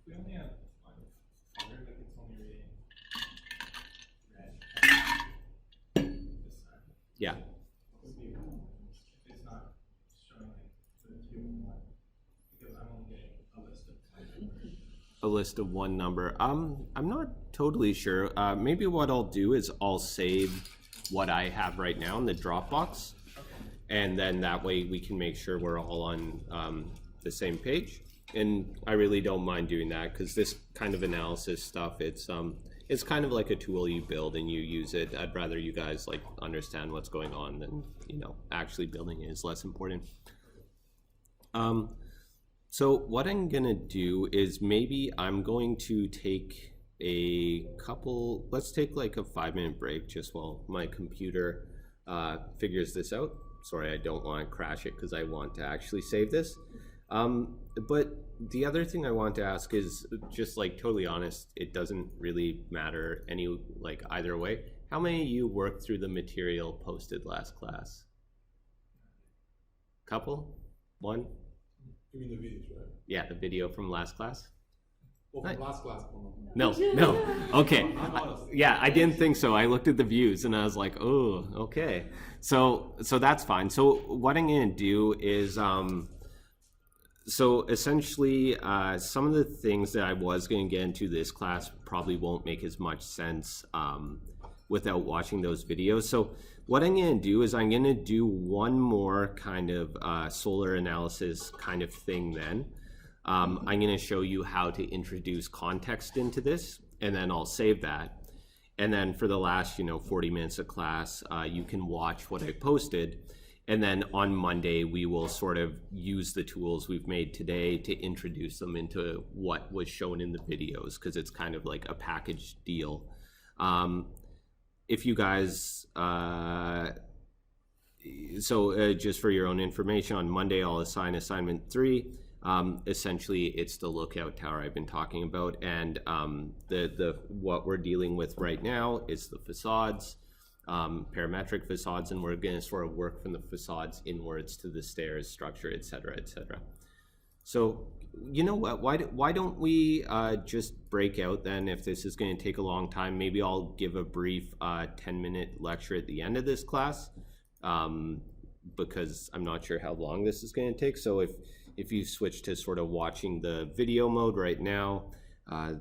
We only have one color, but it's only reading red. This side. Yeah. What would be if it's not showing like the 2 and 1? Because I'm only getting a list of 10. A list of one number. I'm not totally sure. Maybe what I'll do is I'll save what I have right now in the Dropbox, and then that way we can make sure we're all on the same page. And I really don't mind doing that because this kind of analysis stuff, it's kind of like a tool you build and you use it. I'd rather you guys like understand what's going on than actually building it is less important. So what I'm gonna do is maybe I'm going to take let's take like a 5-minute break just while my computer figures this out. Sorry, I don't want to crash it because I want to actually save this. But the other thing I want to ask is just like totally honest, it doesn't really matter either way. How many of you worked through the material posted last class? Couple? One? You mean the videos, right? Yeah, the video from last class. Oh, Right. from last class. Oh, no. No. Okay. I'm honest. Yeah, I didn't think so. I looked at the views and I was like, oh, okay. So that's fine. So what I'm gonna do is so essentially some of the things that I was gonna get into this class probably won't make as much sense without watching those videos. So what I'm gonna do is I'm gonna do one more kind of solar analysis kind of thing then. I'm going to show you how to introduce context into this, and then I'll save that. And then for the last, 40 minutes of class, you can watch what I posted. And then on Monday, we will sort of use the tools we've made today to introduce them into what was shown in the videos, because it's kind of like a package deal. If you guys, just for your own information, on Monday, I'll assign assignment 3. Essentially, it's the lookout tower I've been talking about, and what we're dealing with right now is the facades, parametric facades, and we're going to sort of work from the facades inwards to the stairs structure, et cetera, et cetera. So, you know what? Why don't we just break out then? If this is going to take a long time, maybe I'll give a brief 10-minute lecture at the end of this class, because I'm not sure how long this is going to take. So if you switch to sort of watching the video mode right now,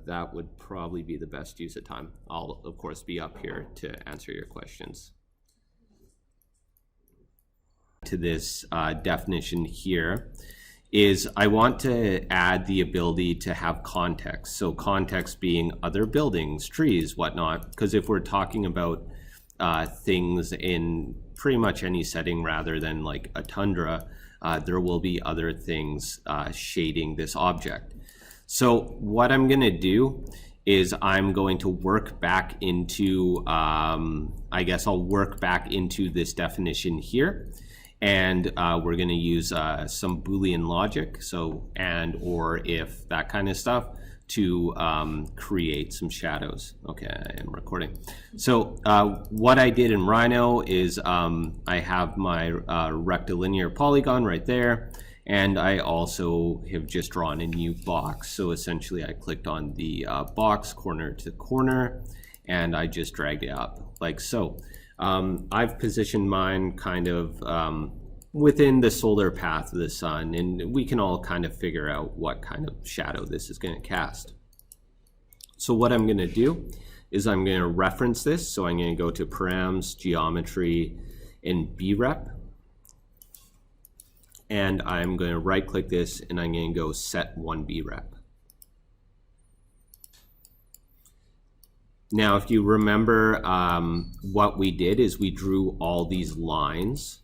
that would probably be the best use of time. I'll, of course, be up here to answer your questions. To this definition here is I want to add the ability to have context. So context being other buildings, trees, whatnot, because if we're talking about things in pretty much any setting rather than like a tundra, there will be other things shading this object. So what I'm going to do is I'm going to work back into, I guess I'll work back into this definition here. And we're going to use some Boolean logic, so and, or, if, that kind of stuff, to create some shadows. Okay, I am recording. So what I did in Rhino is I have my rectilinear polygon right there, and I also have just drawn a new box. So essentially I clicked on the box corner to corner, and I just dragged it up like so. I've positioned mine kind of within the solar path of the sun, and we can all kind of figure out what kind of shadow this is going to cast. So what I'm going to do is I'm going to reference this. So I'm going to go to params, geometry, and brep. And I'm going to right click this, and I'm going to go set 1brep. Now, if you remember, what we did is we drew all these lines.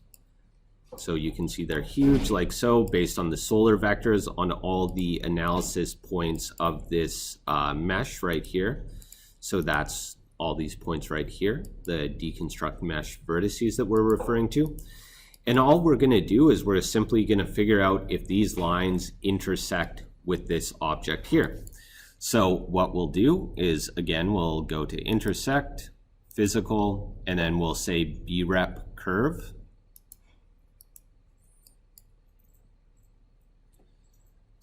So you can see they're huge, like so, based on the solar vectors on all the analysis points of this mesh right here. So that's all these points right here, the deconstruct mesh vertices that we're referring to. And all we're going to do is we're simply going to figure out if these lines intersect with this object here. So what we'll do is, again, we'll go to intersect, physical, and then we'll say brep curve.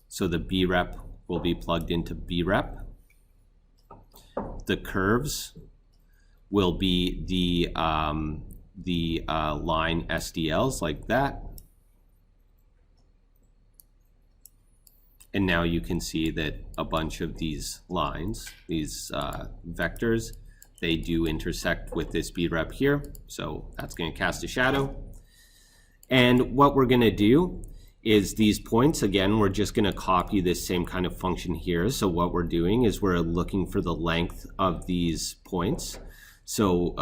So the brep will be plugged into brep. The curves will be the line SDLs like that. And now you can see that a bunch of these lines, these vectors, they do intersect with this brep here. So that's going to cast a shadow. And what we're going to do is these points, again, we're just going to copy this same kind of function here. So what we're doing is we're looking for the length of these points. So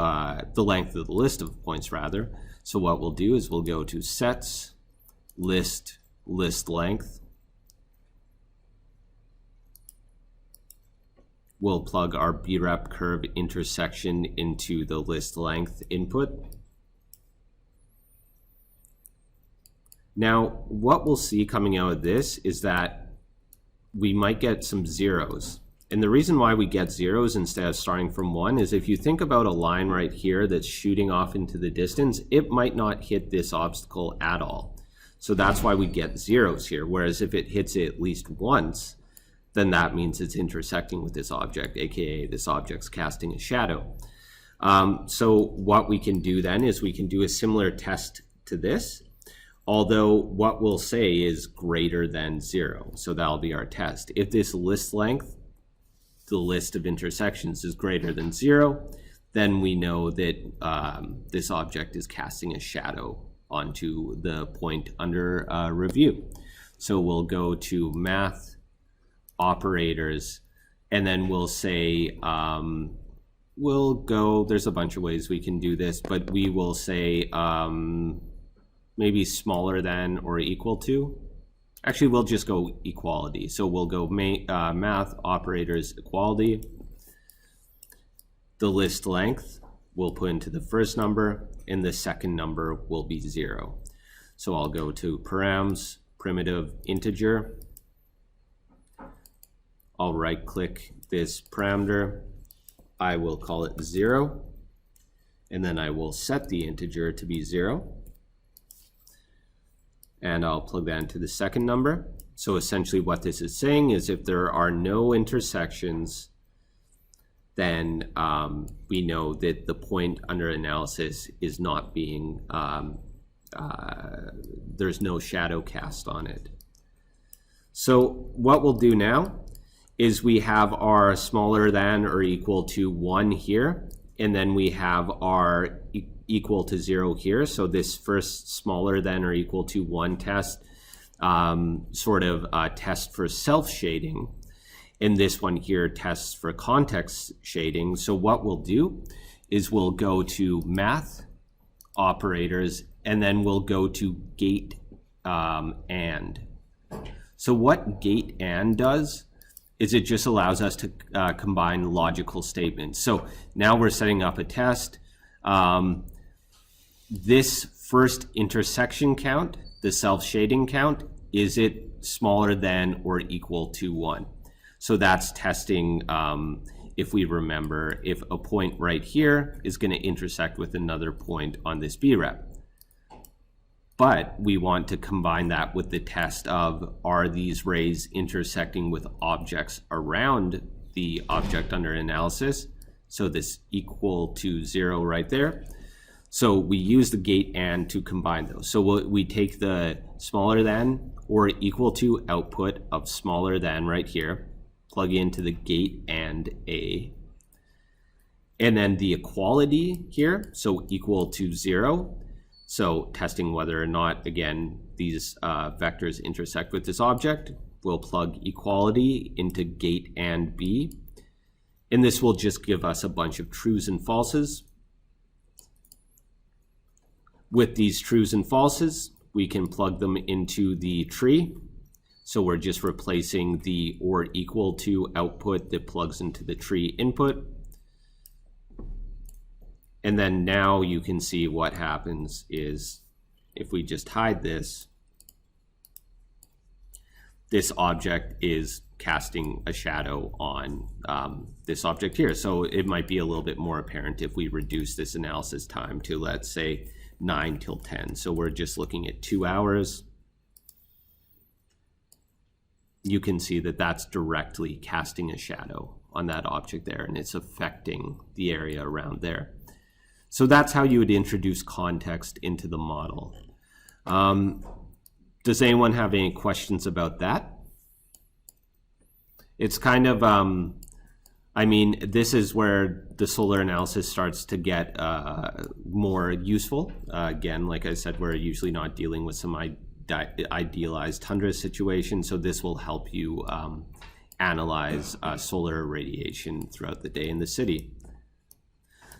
the length of the list of points, rather. So what we'll do is we'll go to sets, list length. We'll plug our brep curve intersection into the list length input. Now, what we'll see coming out of this is that we might get some zeros. And the reason why we get zeros instead of starting from 1 is if you think about a line right here that's shooting off into the distance, it might not hit this obstacle at all. So that's why we get zeros here. Whereas if it hits it at least once, then that means it's intersecting with this object, aka this object's casting a shadow. So what we can do then is we can do a similar test to this, although what we'll say is greater than 0. So that'll be our test. If this list length, the list of intersections, is greater than 0, then we know that this object is casting a shadow onto the point under review. So we'll go to math, operators, and then we'll say, there's a bunch of ways we can do this, but we will say maybe smaller than or equal to. Actually, we'll just go equality. So we'll go math, operators, equality. The list length we'll put into the first number, and the second number will be 0. So I'll go to params, primitive integer. I'll right click this parameter. I will call it 0, and then I will set the integer to be 0. And I'll plug that into the second number. So essentially what this is saying is if there are no intersections, then we know that the point under analysis is not being, there's no shadow cast on it. So what we'll do now is we have our smaller than or equal to 1 here, and then we have our equal to 0 here. So this first smaller than or equal to 1 test sort of test for self-shading, and this one here tests for context shading. So what we'll do is we'll go to math, operators, and then we'll go to gate and. So what gate and does is it just allows us to combine logical statements. So now we're setting up a test. This first intersection count, the self-shading count, is it smaller than or equal to 1? So that's testing, if we remember, if a point right here is going to intersect with another point on this BREP. But we want to combine that with the test of, are these rays intersecting with objects around the object under analysis? So this equal to 0 right there. So we use the gate and to combine those. So we take the smaller than or equal to output of smaller than right here, plug into the gate and a, and then the equality here, so equal to 0. So testing whether or not, again, these vectors intersect with this object, we'll plug equality into gate and b. And this will just give us a bunch of trues and falses. With these trues and falses, we can plug them into the tree. So we're just replacing the or equal to output that plugs into the tree input. And then now you can see what happens is if we just hide this, this object is casting a shadow on this object here. So it might be a little bit more apparent if we reduce this analysis time to, let's say, 9 till 10. So we're just looking at 2 hours. You can see that that's directly casting a shadow on that object there, and it's affecting the area around there. So that's how you would introduce context into the model. Does anyone have any questions about that? It's kind of, I mean, this is where the solar analysis starts to get more useful. Again, like I said, we're usually not dealing with some idealized tundra situation, so this will help you analyze solar radiation throughout the day in the city.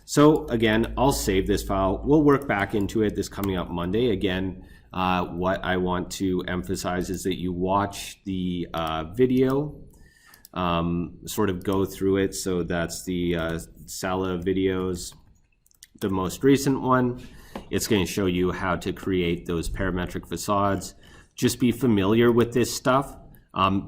So again, I'll save this file. We'll work back into it this coming up Monday. Again, what I want to emphasize is that you watch the video, sort of go through it. So that's the Sala videos, the most recent one. It's going to show you how to create those parametric facades. Just be familiar with this stuff.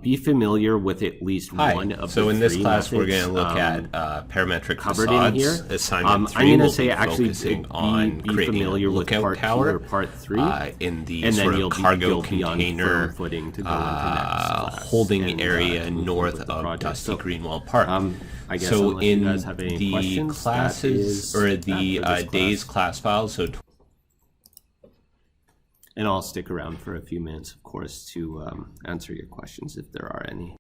Be familiar with at least one of So the in this three class, we're methods, going to look at parametric covered facades. in here. Assignment 3 I'm going to will say be actually focusing be on creating familiar a with lookout part tower 2 or part 3. in the and then sort you'll of be, cargo you'll be on container firm footing to go into next class holding and, area move north with the of project. Dusty So, Greenwell Park. I guess So unless you in guys have any the questions, that classes is or that the for this days class. class files, so And I'll stick around for a few minutes, of course, to answer your questions if there are any.